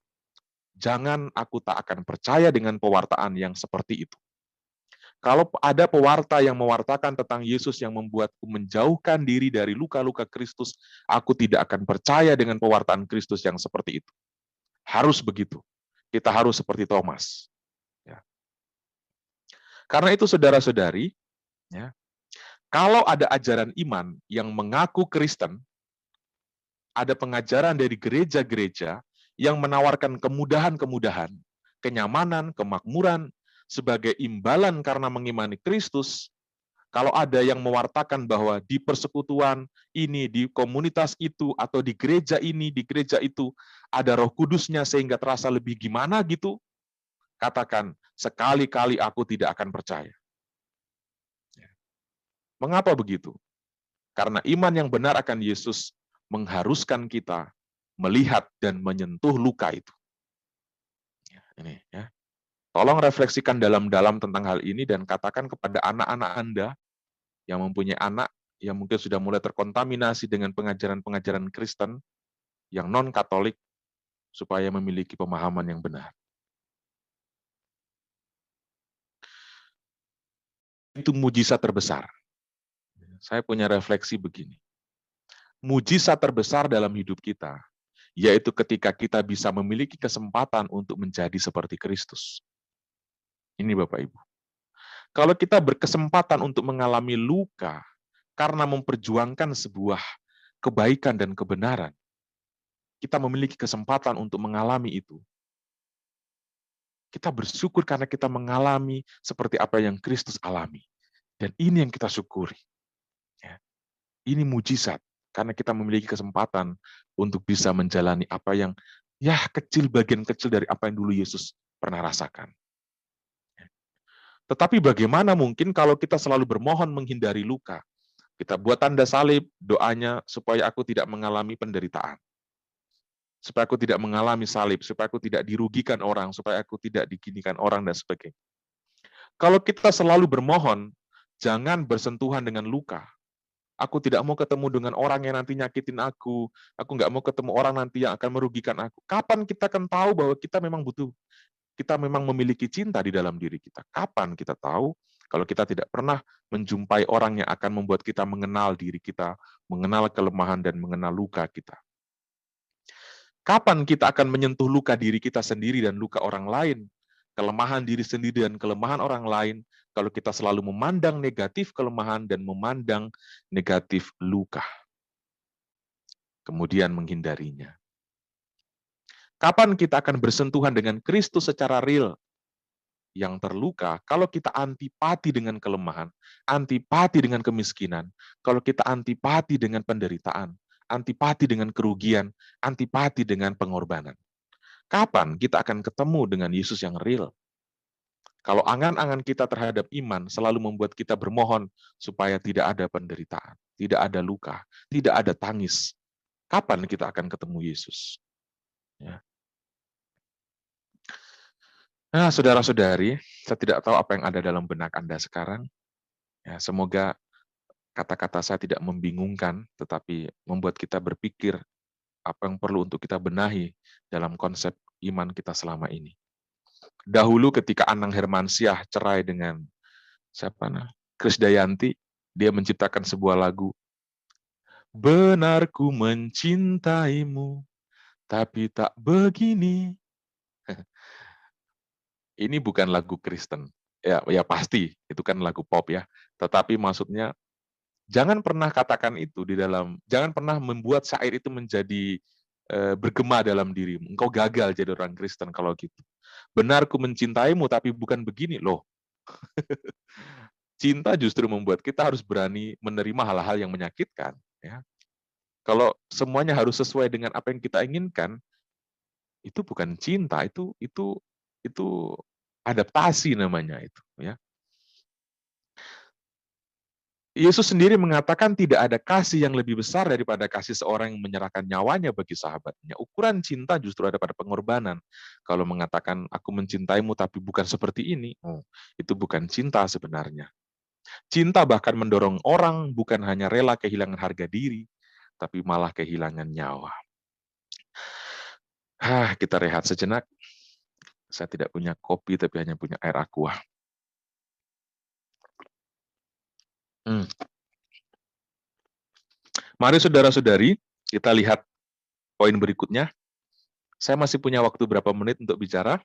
jangan aku tak akan percaya dengan pewartaan yang seperti itu. Kalau ada pewarta yang mewartakan tentang Yesus yang membuatku menjauhkan diri dari luka-luka Kristus, aku tidak akan percaya dengan pewartaan Kristus yang seperti itu. Harus begitu. Kita harus seperti Thomas. Ya. Karena itu saudara-saudari, ya, kalau ada ajaran iman yang mengaku Kristen, ada pengajaran dari gereja-gereja yang menawarkan kemudahan-kemudahan, kenyamanan, kemakmuran, sebagai imbalan karena mengimani Kristus. Kalau ada yang mewartakan bahwa di persekutuan ini, di komunitas itu, atau di gereja ini, di gereja itu, ada Roh Kudusnya sehingga terasa lebih gimana gitu, katakan, sekali-kali aku tidak akan percaya. Mengapa begitu? Karena iman yang benar akan Yesus mengharuskan kita melihat dan menyentuh luka itu. Ini ya. Tolong refleksikan dalam-dalam tentang hal ini dan katakan kepada anak-anak Anda yang mempunyai anak yang mungkin sudah mulai terkontaminasi dengan pengajaran-pengajaran Kristen yang non-Katolik supaya memiliki pemahaman yang benar. Itu mujizat terbesar. Saya punya refleksi begini. Mujizat terbesar dalam hidup kita yaitu ketika kita bisa memiliki kesempatan untuk menjadi seperti Kristus. Ini Bapak Ibu. Kalau kita berkesempatan untuk mengalami luka karena memperjuangkan sebuah kebaikan dan kebenaran, kita memiliki kesempatan untuk mengalami itu. Kita bersyukur karena kita mengalami seperti apa yang Kristus alami. Dan ini yang kita syukuri. Ya. Ini mujizat, karena kita memiliki kesempatan untuk bisa menjalani apa yang kecil, bagian kecil dari apa yang dulu Yesus pernah rasakan. Tetapi bagaimana mungkin kalau kita selalu bermohon menghindari luka? Kita buat tanda salib, doanya supaya aku tidak mengalami penderitaan. Supaya aku tidak mengalami salib, supaya aku tidak dirugikan orang, supaya aku tidak diginikan orang, dan sebagainya. Kalau kita selalu bermohon, jangan bersentuhan dengan luka. Aku tidak mau ketemu dengan orang yang nanti nyakitin aku nggak mau ketemu orang nanti yang akan merugikan aku. Kapan kita akan tahu bahwa kita memang butuh, kita memang memiliki cinta di dalam diri kita? Kapan kita tahu kalau kita tidak pernah menjumpai orang yang akan membuat kita mengenal diri kita, mengenal kelemahan dan mengenal luka kita? Kapan kita akan menyentuh luka diri kita sendiri dan luka orang lain? Kelemahan diri sendiri dan kelemahan orang lain, kalau kita selalu memandang negatif kelemahan dan memandang negatif luka, kemudian menghindarinya. Kapan kita akan bersentuhan dengan Kristus secara real yang terluka kalau kita antipati dengan kelemahan, antipati dengan kemiskinan, kalau kita antipati dengan penderitaan, antipati dengan kerugian, antipati dengan pengorbanan? Kapan kita akan ketemu dengan Yesus yang real? Kalau angan-angan kita terhadap iman selalu membuat kita bermohon supaya tidak ada penderitaan, tidak ada luka, tidak ada tangis, kapan kita akan ketemu Yesus? Ya. Nah, saudara-saudari, saya tidak tahu apa yang ada dalam benak Anda sekarang. Ya, semoga kata-kata saya tidak membingungkan, tetapi membuat kita berpikir apa yang perlu untuk kita benahi dalam konsep iman kita selama ini. Dahulu ketika Anang Hermansyah cerai dengan siapa Krisdayanti, dia menciptakan sebuah lagu, benar ku mencintaimu, tapi tak begini. Ini bukan lagu Kristen. Ya pasti, itu kan lagu pop ya. Tetapi maksudnya, jangan pernah katakan itu di dalam, jangan pernah membuat syair itu menjadi bergema dalam dirimu. Engkau gagal jadi orang Kristen kalau gitu. Benar ku mencintaimu, tapi bukan begini loh. Cinta justru membuat kita harus berani menerima hal-hal yang menyakitkan. Ya. Kalau semuanya harus sesuai dengan apa yang kita inginkan, itu bukan cinta, itu adaptasi namanya itu. Ya. Yesus sendiri mengatakan tidak ada kasih yang lebih besar daripada kasih seorang yang menyerahkan nyawanya bagi sahabatnya. Ukuran cinta justru ada pada pengorbanan. Kalau mengatakan aku mencintaimu tapi bukan seperti ini, itu bukan cinta sebenarnya. Cinta bahkan mendorong orang bukan hanya rela kehilangan harga diri, tapi malah kehilangan nyawa. Kita rehat sejenak. Saya tidak punya kopi tapi hanya punya air aqua. Mari saudara-saudari, kita lihat poin berikutnya. Saya masih punya waktu berapa menit untuk bicara?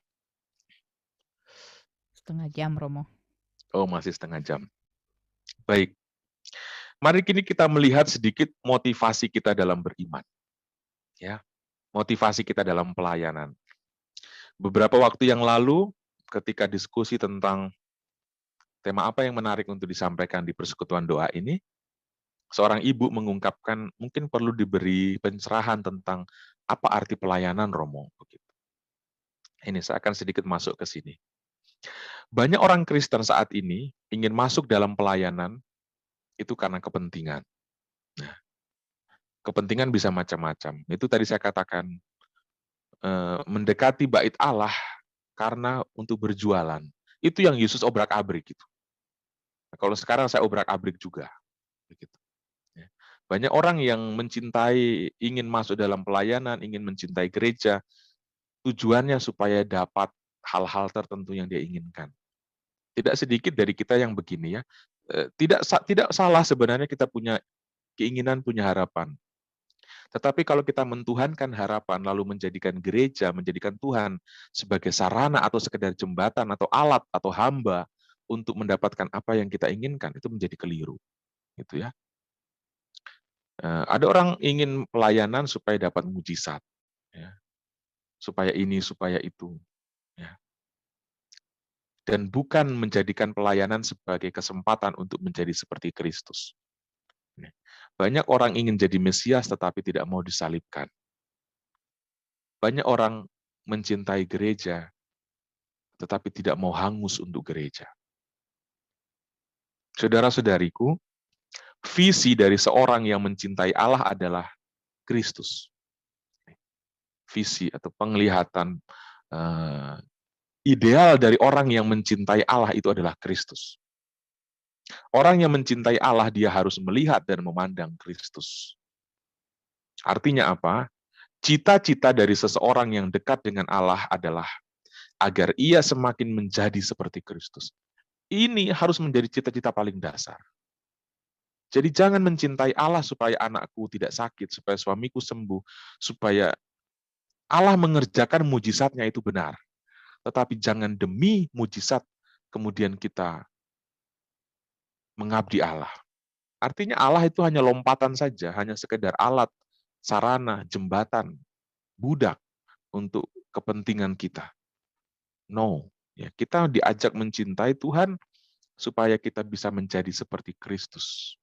Setengah jam, Romo. Oh, masih setengah jam. Baik. Mari kini kita melihat sedikit motivasi kita dalam beriman. Ya, motivasi kita dalam pelayanan. Beberapa waktu yang lalu, ketika diskusi tentang tema apa yang menarik untuk disampaikan di persekutuan doa ini, seorang ibu mengungkapkan mungkin perlu diberi pencerahan tentang apa arti pelayanan, Romo. Ini saya akan sedikit masuk ke sini. Banyak orang Kristen saat ini ingin masuk dalam pelayanan itu karena kepentingan. Nah, kepentingan bisa macam-macam. Itu tadi saya katakan, mendekati bait Allah karena untuk berjualan. Itu yang Yesus obrak-abrik gitu. Nah, kalau sekarang saya obrak-abrik juga. Begitu. Ya. Banyak orang yang mencintai, ingin masuk dalam pelayanan, ingin mencintai gereja, tujuannya supaya dapat hal-hal tertentu yang dia inginkan. Tidak sedikit dari kita yang begini ya, tidak salah sebenarnya kita punya keinginan, punya harapan. Tetapi kalau kita mentuhankan harapan, lalu menjadikan gereja, menjadikan Tuhan sebagai sarana atau sekedar jembatan atau alat atau hamba untuk mendapatkan apa yang kita inginkan, itu menjadi keliru. Gitu ya. Ada orang ingin pelayanan supaya dapat mujizat, ya. Supaya ini, supaya itu. Ya. Dan bukan menjadikan pelayanan sebagai kesempatan untuk menjadi seperti Kristus. Banyak orang ingin jadi Mesias tetapi tidak mau disalibkan. Banyak orang mencintai gereja tetapi tidak mau hangus untuk gereja. Saudara-saudariku, visi dari seorang yang mencintai Allah adalah Kristus. Visi atau penglihatan ideal dari orang yang mencintai Allah itu adalah Kristus. Orang yang mencintai Allah, dia harus melihat dan memandang Kristus. Artinya apa? Cita-cita dari seseorang yang dekat dengan Allah adalah agar ia semakin menjadi seperti Kristus. Ini harus menjadi cita-cita paling dasar. Jadi jangan mencintai Allah supaya anakku tidak sakit, supaya suamiku sembuh, supaya Allah mengerjakan mujizatnya itu benar. Tetapi jangan demi mujizat kemudian kita mengabdi Allah. Artinya Allah itu hanya lompatan saja, hanya sekedar alat, sarana, jembatan, budak untuk kepentingan kita. No, ya, kita diajak mencintai Tuhan supaya kita bisa menjadi seperti Kristus.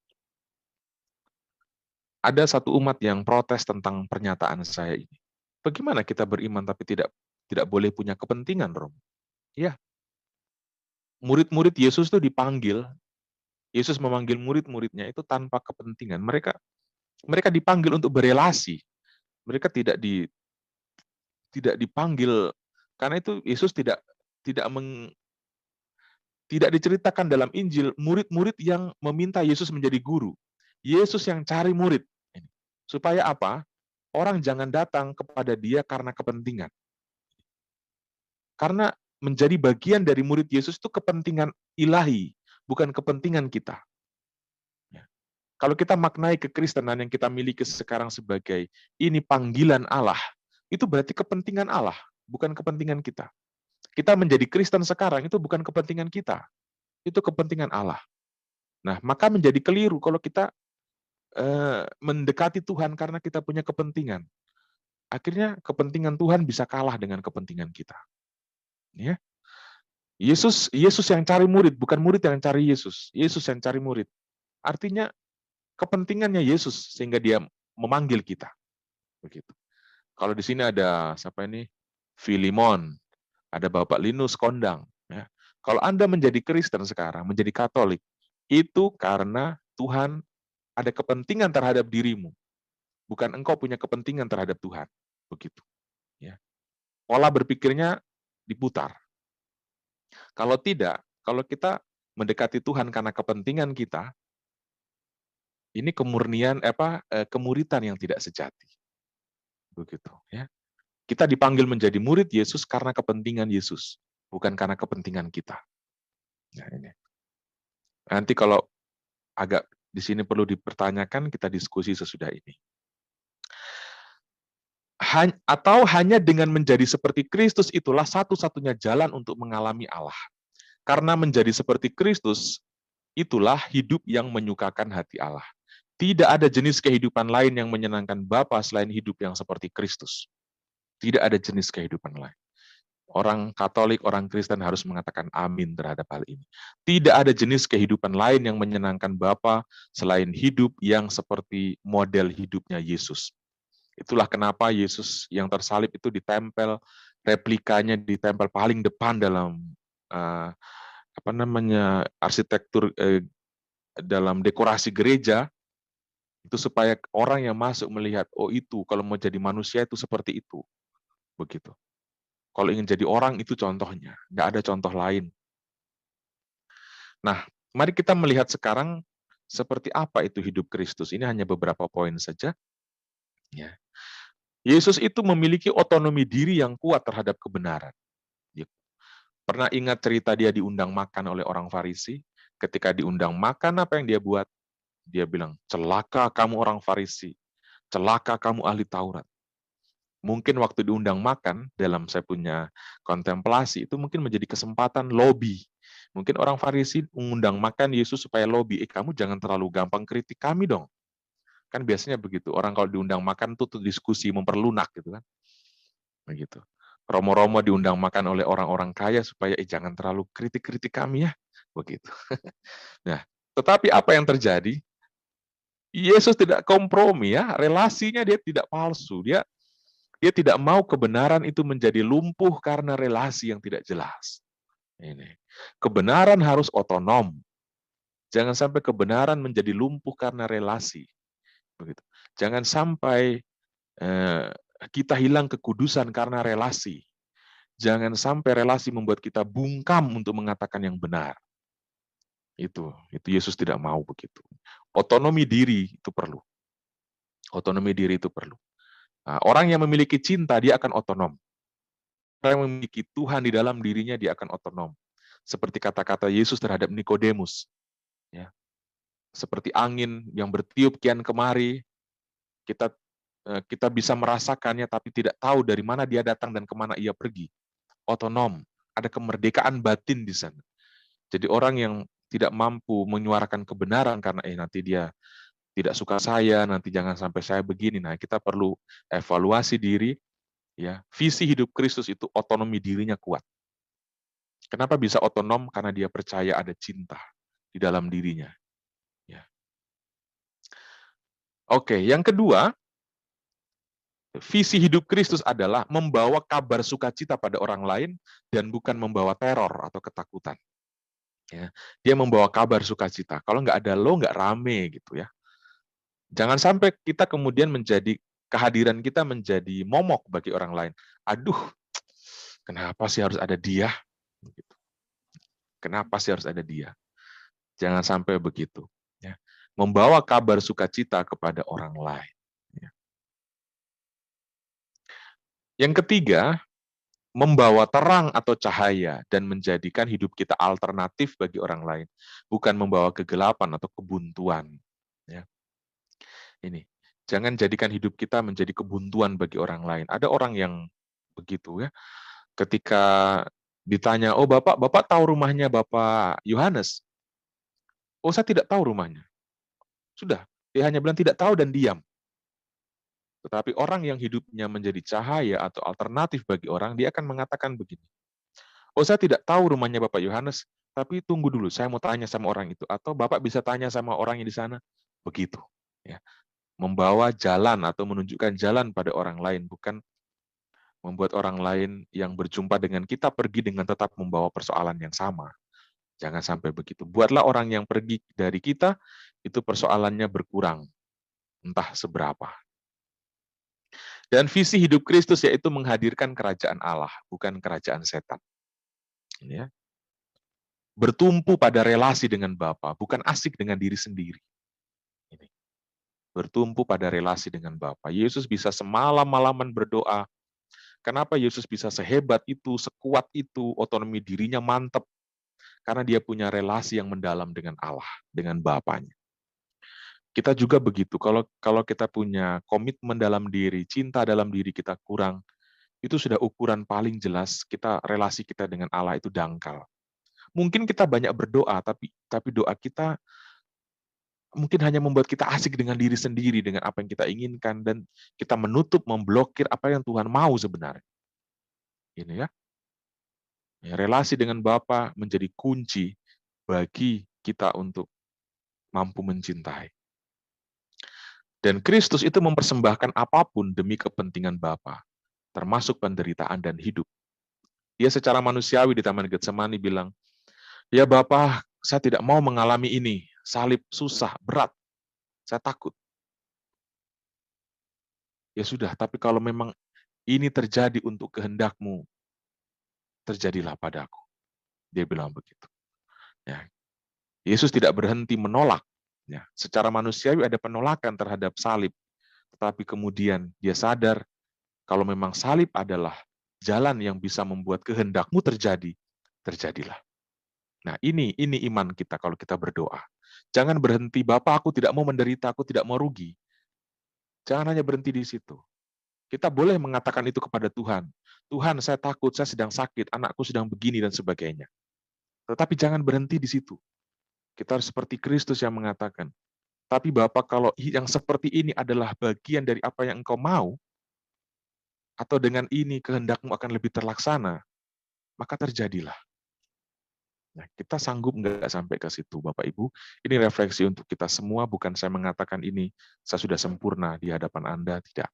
Ada satu umat yang protes tentang pernyataan saya ini. Bagaimana kita beriman tapi tidak boleh punya kepentingan, Rom? Ya, murid-murid Yesus itu dipanggil. Yesus memanggil murid-muridnya itu tanpa kepentingan. Mereka dipanggil untuk berelasi. Mereka tidak dipanggil karena itu Yesus tidak diceritakan dalam Injil murid-murid yang meminta Yesus menjadi guru. Yesus yang cari murid. Supaya apa? Orang jangan datang kepada dia karena kepentingan. Karena menjadi bagian dari murid Yesus itu kepentingan ilahi, bukan kepentingan kita. Ya. Kalau kita maknai kekristenan yang kita miliki sekarang sebagai ini panggilan Allah, itu berarti kepentingan Allah, bukan kepentingan kita. Kita menjadi Kristen sekarang itu bukan kepentingan kita, itu kepentingan Allah. Nah, maka menjadi keliru kalau kita mendekati Tuhan karena kita punya kepentingan. Akhirnya kepentingan Tuhan bisa kalah dengan kepentingan kita. Ya. Yesus yang cari murid, bukan murid yang cari Yesus. Yesus yang cari murid. Artinya kepentingannya Yesus sehingga dia memanggil kita. Begitu. Kalau di sini ada siapa ini? Filimon, ada Bapak Linus Kondang. Ya. Kalau Anda menjadi Kristen sekarang, menjadi Katolik, itu karena Tuhan ada kepentingan terhadap dirimu. Bukan engkau punya kepentingan terhadap Tuhan. Begitu. Ya. Pola berpikirnya diputar. Kalau tidak, kalau kita mendekati Tuhan karena kepentingan kita, ini kemuritan yang tidak sejati. Begitu, ya. Kita dipanggil menjadi murid Yesus karena kepentingan Yesus, bukan karena kepentingan kita. Nah, ini. Nanti kalau agak di sini perlu dipertanyakan, kita diskusi sesudah ini. Atau hanya dengan menjadi seperti Kristus itulah satu-satunya jalan untuk mengalami Allah. Karena menjadi seperti Kristus, itulah hidup yang menyukakan hati Allah. Tidak ada jenis kehidupan lain yang menyenangkan Bapa selain hidup yang seperti Kristus. Tidak ada jenis kehidupan lain. Orang Katolik, orang Kristen harus mengatakan amin terhadap hal ini. Tidak ada jenis kehidupan lain yang menyenangkan Bapa selain hidup yang seperti model hidupnya Yesus. Itulah kenapa Yesus yang tersalib itu ditempel, replikanya ditempel paling depan dalam arsitektur dalam dekorasi gereja, itu supaya orang yang masuk melihat, oh itu kalau mau jadi manusia itu seperti itu, begitu. Kalau ingin jadi orang itu contohnya, nggak ada contoh lain. Nah, mari kita melihat sekarang seperti apa itu hidup Kristus. Ini hanya beberapa poin saja. Ya. Yesus itu memiliki otonomi diri yang kuat terhadap kebenaran. Pernah ingat cerita dia diundang makan oleh orang Farisi? Ketika diundang makan, apa yang dia buat? Dia bilang, celaka kamu orang Farisi, celaka kamu ahli Taurat. Mungkin waktu diundang makan, dalam saya punya kontemplasi, itu mungkin menjadi kesempatan lobby. Mungkin orang Farisi mengundang makan Yesus supaya lobby, kamu jangan terlalu gampang kritik kami dong. Kan biasanya begitu, orang kalau diundang makan tuh diskusi memperlunak gitu kan. Begitu. Romo-romo diundang makan oleh orang-orang kaya supaya jangan terlalu kritik-kritik kami ya. Begitu. Nah, tetapi apa yang terjadi? Yesus tidak kompromi ya, relasinya dia tidak palsu. Dia tidak mau kebenaran itu menjadi lumpuh karena relasi yang tidak jelas. Ini. Kebenaran harus otonom. Jangan sampai kebenaran menjadi lumpuh karena relasi. Begitu. Jangan sampai kita hilang kekudusan karena relasi. Jangan sampai relasi membuat kita bungkam untuk mengatakan yang benar. Itu Yesus tidak mau begitu. Otonomi diri itu perlu. Otonomi diri itu perlu. Nah, orang yang memiliki cinta dia akan otonom. Orang yang memiliki Tuhan di dalam dirinya dia akan otonom. Seperti kata-kata Yesus terhadap Nikodemus. Ya. Seperti angin yang bertiup kian kemari, kita bisa merasakannya tapi tidak tahu dari mana dia datang dan kemana ia pergi. Otonom, ada kemerdekaan batin di sana. Jadi orang yang tidak mampu menyuarakan kebenaran karena nanti dia tidak suka saya, nanti jangan sampai saya begini. Nah, kita perlu evaluasi diri. Ya, visi hidup Kristus itu otonomi dirinya kuat. Kenapa bisa otonom? Karena dia percaya ada cinta di dalam dirinya. Ya. Oke, yang kedua, visi hidup Kristus adalah membawa kabar sukacita pada orang lain dan bukan membawa teror atau ketakutan. Ya, dia membawa kabar sukacita. Kalau nggak ada lo, nggak rame gitu ya. Jangan sampai kita kemudian kehadiran kita menjadi momok bagi orang lain. Aduh, kenapa sih harus ada dia? Kenapa sih harus ada dia? Jangan sampai begitu. Ya. Membawa kabar sukacita kepada orang lain. Ya. Yang ketiga, membawa terang atau cahaya dan menjadikan hidup kita alternatif bagi orang lain, bukan membawa kegelapan atau kebuntuan. Ya, ini jangan jadikan hidup kita menjadi kebuntuan bagi orang lain. Ada orang yang begitu ya, ketika ditanya, oh bapak tahu rumahnya Bapak Yohanes? Oh saya tidak tahu rumahnya. Sudah, dia hanya bilang tidak tahu dan diam. Tetapi orang yang hidupnya menjadi cahaya atau alternatif bagi orang, dia akan mengatakan begini, oh saya tidak tahu rumahnya Bapak Yohanes, tapi tunggu dulu, saya mau tanya sama orang itu. Atau Bapak bisa tanya sama orang yang di sana. Begitu. Ya. Membawa jalan atau menunjukkan jalan pada orang lain, bukan membuat orang lain yang berjumpa dengan kita pergi dengan tetap membawa persoalan yang sama. Jangan sampai begitu. Buatlah orang yang pergi dari kita, itu persoalannya berkurang. Entah seberapa. Dan visi hidup Kristus yaitu menghadirkan kerajaan Allah, bukan kerajaan setan. Ya. Bertumpu pada relasi dengan Bapa, bukan asik dengan diri sendiri. Ini. Bertumpu pada relasi dengan Bapa. Yesus bisa semalam-malaman berdoa. Kenapa Yesus bisa sehebat itu, sekuat itu, otonomi dirinya mantap? Karena dia punya relasi yang mendalam dengan Allah, dengan Bapanya. Kita juga begitu. Kalau kita punya komitmen dalam diri, cinta dalam diri kita kurang, itu sudah ukuran paling jelas kita relasi kita dengan Allah itu dangkal. Mungkin kita banyak berdoa, tapi doa kita mungkin hanya membuat kita asik dengan diri sendiri, dengan apa yang kita inginkan, dan kita menutup, memblokir apa yang Tuhan mau sebenarnya. Ini ya. Relasi dengan Bapa menjadi kunci bagi kita untuk mampu mencintai. Dan Kristus itu mempersembahkan apapun demi kepentingan Bapa, termasuk penderitaan dan hidup. Dia secara manusiawi di Taman Getsemani bilang, ya Bapa, saya tidak mau mengalami ini. Salib susah, berat. Saya takut. Ya sudah, tapi kalau memang ini terjadi untuk kehendak-Mu, terjadilah padaku. Dia bilang begitu. Ya. Yesus tidak berhenti menolak. Ya. Secara manusiawi ada penolakan terhadap salib. Tetapi kemudian dia sadar kalau memang salib adalah jalan yang bisa membuat kehendak-Mu terjadi, terjadilah. Nah, ini iman kita kalau kita berdoa. Jangan berhenti, Bapak aku tidak mau menderita, aku tidak mau rugi. Jangan hanya berhenti di situ. Kita boleh mengatakan itu kepada Tuhan. Tuhan, saya takut, saya sedang sakit, anakku sedang begini dan sebagainya. Tetapi jangan berhenti di situ. Kita harus seperti Kristus yang mengatakan, tapi Bapak kalau yang seperti ini adalah bagian dari apa yang Engkau mau, atau dengan ini kehendak-Mu akan lebih terlaksana, maka terjadilah. Nah, kita sanggup nggak sampai ke situ, Bapak Ibu? Ini refleksi untuk kita semua, bukan saya mengatakan ini, saya sudah sempurna di hadapan Anda, tidak.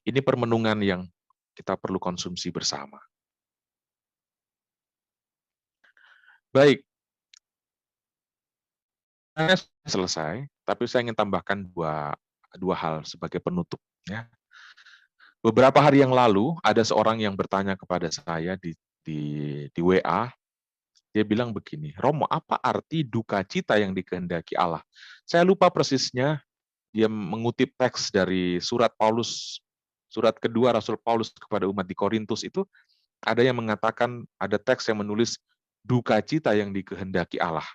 Ini permenungan yang kita perlu konsumsi bersama. Baik, saya selesai, tapi saya ingin tambahkan dua hal sebagai penutup. Ya. Beberapa hari yang lalu, ada seorang yang bertanya kepada saya di WA, dia bilang begini, Romo, apa arti duka cita yang dikehendaki Allah? Saya lupa persisnya, dia mengutip teks dari surat kedua Rasul Paulus kepada umat di Korintus itu, ada yang mengatakan, ada teks yang menulis, duka cita yang dikehendaki Allah.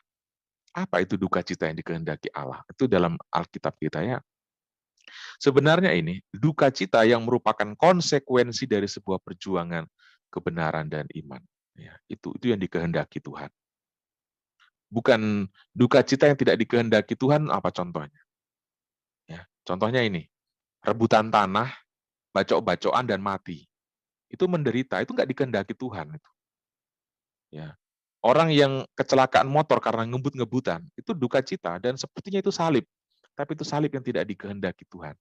Apa itu duka cita yang dikehendaki Allah? Itu dalam Alkitab kita ya. Sebenarnya ini, duka cita yang merupakan konsekuensi dari sebuah perjuangan kebenaran dan iman. Ya, itu yang dikehendaki Tuhan. Bukan duka cita yang tidak dikehendaki Tuhan, apa contohnya? Ya, contohnya ini, rebutan tanah, bacok-bacokan dan mati. Itu menderita, itu nggak dikehendaki Tuhan. Itu. Ya. Orang yang kecelakaan motor karena ngebut-ngebutan, itu duka cita, dan sepertinya itu salib. Tapi itu salib yang tidak dikehendaki Tuhan.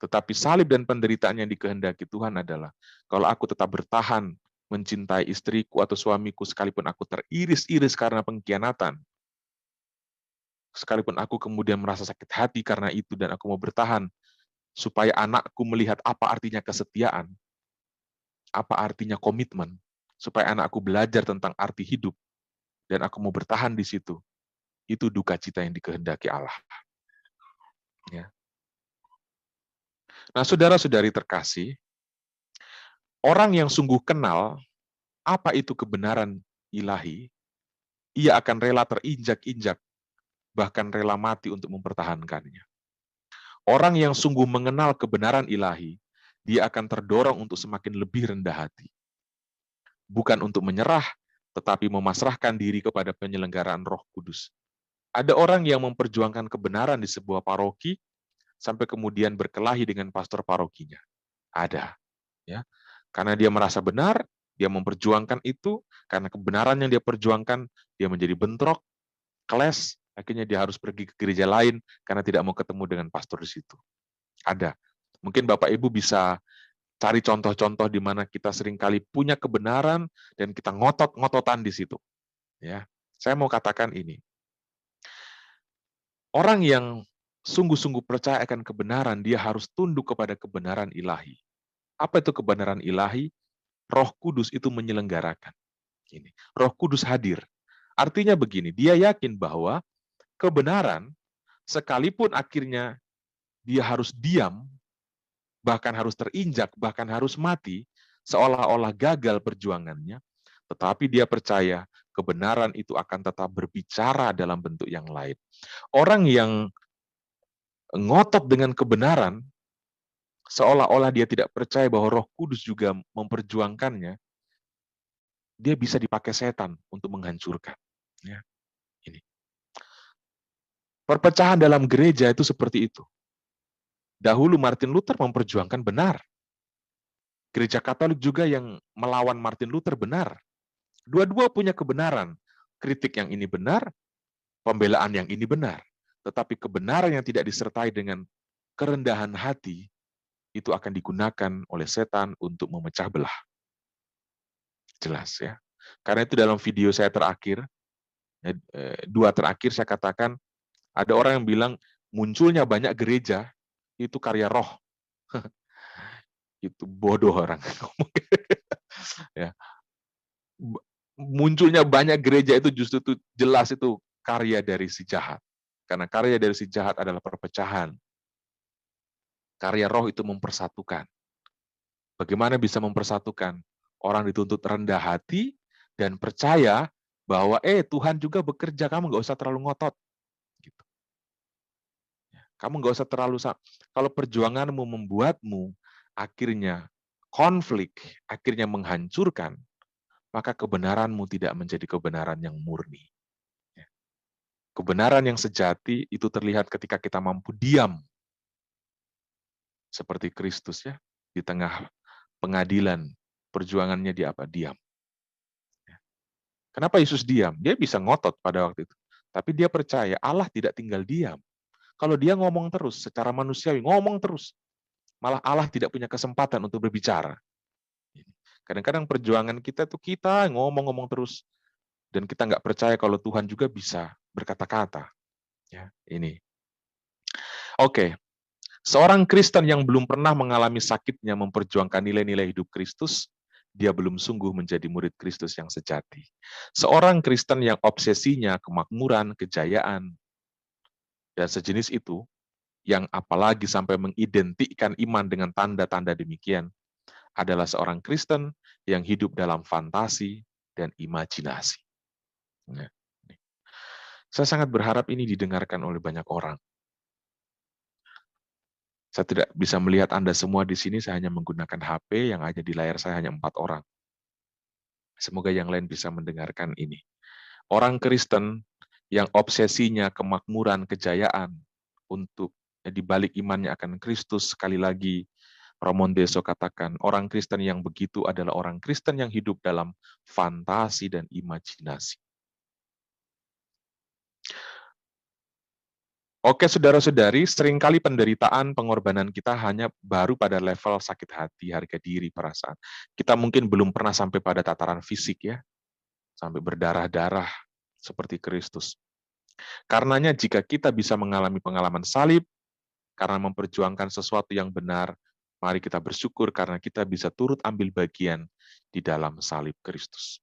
Tetapi salib dan penderitaan yang dikehendaki Tuhan adalah, kalau aku tetap bertahan mencintai istriku atau suamiku, sekalipun aku teriris-iris karena pengkhianatan, sekalipun aku kemudian merasa sakit hati karena itu, dan aku mau bertahan, supaya anakku melihat apa artinya kesetiaan, apa artinya komitmen, supaya anakku belajar tentang arti hidup, dan aku mau bertahan di situ, itu duka cita yang dikehendaki Allah. Ya. Nah, saudara-saudari terkasih, Orang yang sungguh kenal apa itu kebenaran ilahi, ia akan rela terinjak-injak, bahkan rela mati untuk mempertahankannya. Orang yang sungguh mengenal kebenaran ilahi, dia akan terdorong untuk semakin lebih rendah hati. Bukan untuk menyerah, tetapi memasrahkan diri kepada penyelenggaraan Roh Kudus. Ada orang yang memperjuangkan kebenaran di sebuah paroki, sampai kemudian berkelahi dengan pastor parokinya. Ada. Ya. Karena dia merasa benar, dia memperjuangkan itu, karena kebenaran yang dia perjuangkan, dia menjadi bentrok, keles, akhirnya dia harus pergi ke gereja lain karena tidak mau ketemu dengan pastor di situ. Ada. Mungkin Bapak Ibu bisa cari contoh-contoh di mana kita seringkali punya kebenaran dan kita ngotot-ngototan di situ. Ya, saya mau katakan ini. Orang yang sungguh-sungguh percaya akan kebenaran, dia harus tunduk kepada kebenaran ilahi. Apa itu kebenaran ilahi? Roh Kudus itu menyelenggarakan. Ini. Roh Kudus hadir. Artinya begini, dia yakin bahwa kebenaran, sekalipun akhirnya dia harus diam, bahkan harus terinjak, bahkan harus mati, seolah-olah gagal perjuangannya, tetapi dia percaya kebenaran itu akan tetap berbicara dalam bentuk yang lain. Orang yang ngotot dengan kebenaran, seolah-olah dia tidak percaya bahwa Roh Kudus juga memperjuangkannya, dia bisa dipakai setan untuk menghancurkan. Ya, ini. Perpecahan dalam gereja itu seperti itu. Dahulu Martin Luther memperjuangkan benar. Gereja Katolik juga yang melawan Martin Luther benar. Dua-dua punya kebenaran. Kritik yang ini benar, pembelaan yang ini benar. Tetapi kebenaran yang tidak disertai dengan kerendahan hati, itu akan digunakan oleh setan untuk memecah belah. Jelas ya. Karena itu dalam video saya terakhir, dua terakhir saya katakan, ada orang yang bilang munculnya banyak gereja, itu karya roh. Itu bodoh orang. Ya. Munculnya banyak gereja itu justru itu jelas itu karya dari si jahat. Karena karya dari si jahat adalah perpecahan. Karya roh itu mempersatukan. Bagaimana bisa mempersatukan? Orang dituntut rendah hati dan percaya bahwa Tuhan juga bekerja, kamu nggak usah terlalu ngotot. Gitu. Kamu nggak usah terlalu, kalau perjuanganmu membuatmu akhirnya konflik, akhirnya menghancurkan, maka kebenaranmu tidak menjadi kebenaran yang murni. Kebenaran yang sejati itu terlihat ketika kita mampu diam. Seperti Kristus ya, di tengah pengadilan, perjuangannya dia apa? Diam. Kenapa Yesus diam? Dia bisa ngotot pada waktu itu. Tapi dia percaya Allah tidak tinggal diam. Kalau dia ngomong terus, secara manusiawi, ngomong terus. Malah Allah tidak punya kesempatan untuk berbicara. Kadang-kadang perjuangan kita tuh kita ngomong-ngomong terus. Dan kita nggak percaya kalau Tuhan juga bisa berkata-kata. Ya, ini. Oke, seorang Kristen yang belum pernah mengalami sakitnya memperjuangkan nilai-nilai hidup Kristus, dia belum sungguh menjadi murid Kristus yang sejati. Seorang Kristen yang obsesinya kemakmuran, kejayaan, dan sejenis itu, yang apalagi sampai mengidentikan iman dengan tanda-tanda demikian, adalah seorang Kristen yang hidup dalam fantasi dan imajinasi. Nah, saya sangat berharap ini didengarkan oleh banyak orang. Saya tidak bisa melihat Anda semua di sini, saya hanya menggunakan HP, yang ada di layar saya hanya 4 orang. Semoga yang lain bisa mendengarkan ini. Orang Kristen yang obsesinya kemakmuran, kejayaan, untuk di balik imannya akan Kristus, sekali lagi, Ramon Deso katakan, orang Kristen yang begitu adalah orang Kristen yang hidup dalam fantasi dan imajinasi. Oke, saudara-saudari, seringkali penderitaan, pengorbanan kita hanya baru pada level sakit hati, harga diri, perasaan. Kita mungkin belum pernah sampai pada tataran fisik ya, sampai berdarah-darah seperti Kristus. Karenanya jika kita bisa mengalami pengalaman salib, karena memperjuangkan sesuatu yang benar, mari kita bersyukur karena kita bisa turut ambil bagian di dalam salib Kristus.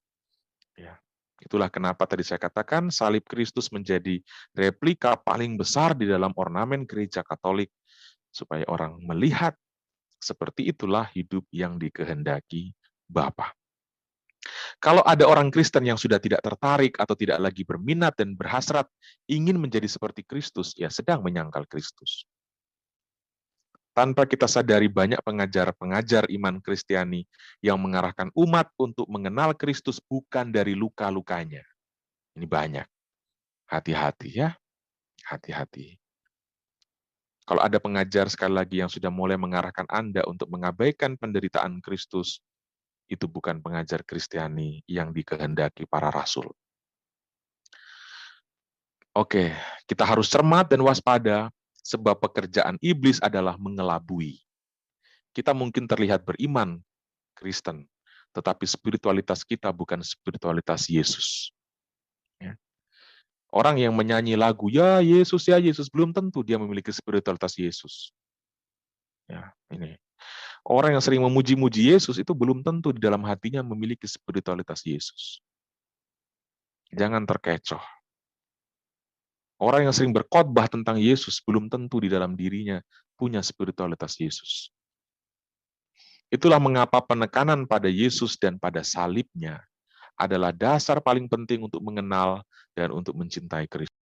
Ya. Itulah kenapa tadi saya katakan salib Kristus menjadi replika paling besar di dalam ornamen gereja Katolik, supaya orang melihat Seperti itulah hidup yang dikehendaki Bapa. Kalau ada orang Kristen yang sudah tidak tertarik atau tidak lagi berminat dan berhasrat ingin menjadi seperti Kristus, ya sedang menyangkal Kristus. Tanpa kita sadari banyak pengajar-pengajar iman Kristiani yang mengarahkan umat untuk mengenal Kristus bukan dari luka-lukanya. Ini banyak. Hati-hati ya, hati-hati. Kalau ada pengajar sekali lagi yang sudah mulai mengarahkan Anda untuk mengabaikan penderitaan Kristus, itu bukan pengajar Kristiani yang dikehendaki para rasul. Oke, kita harus cermat dan waspada, sebab pekerjaan iblis adalah mengelabui. Kita mungkin terlihat beriman, Kristen, tetapi spiritualitas kita bukan spiritualitas Yesus. Ya. Orang yang menyanyi lagu, ya Yesus, belum tentu dia memiliki spiritualitas Yesus. Ya, ini. Orang yang sering memuji-muji Yesus itu belum tentu di dalam hatinya memiliki spiritualitas Yesus. Jangan terkecoh. Orang yang sering berkhotbah tentang Yesus belum tentu di dalam dirinya punya spiritualitas Yesus. Itulah mengapa penekanan pada Yesus dan pada salibnya adalah dasar paling penting untuk mengenal dan untuk mencintai Kristus.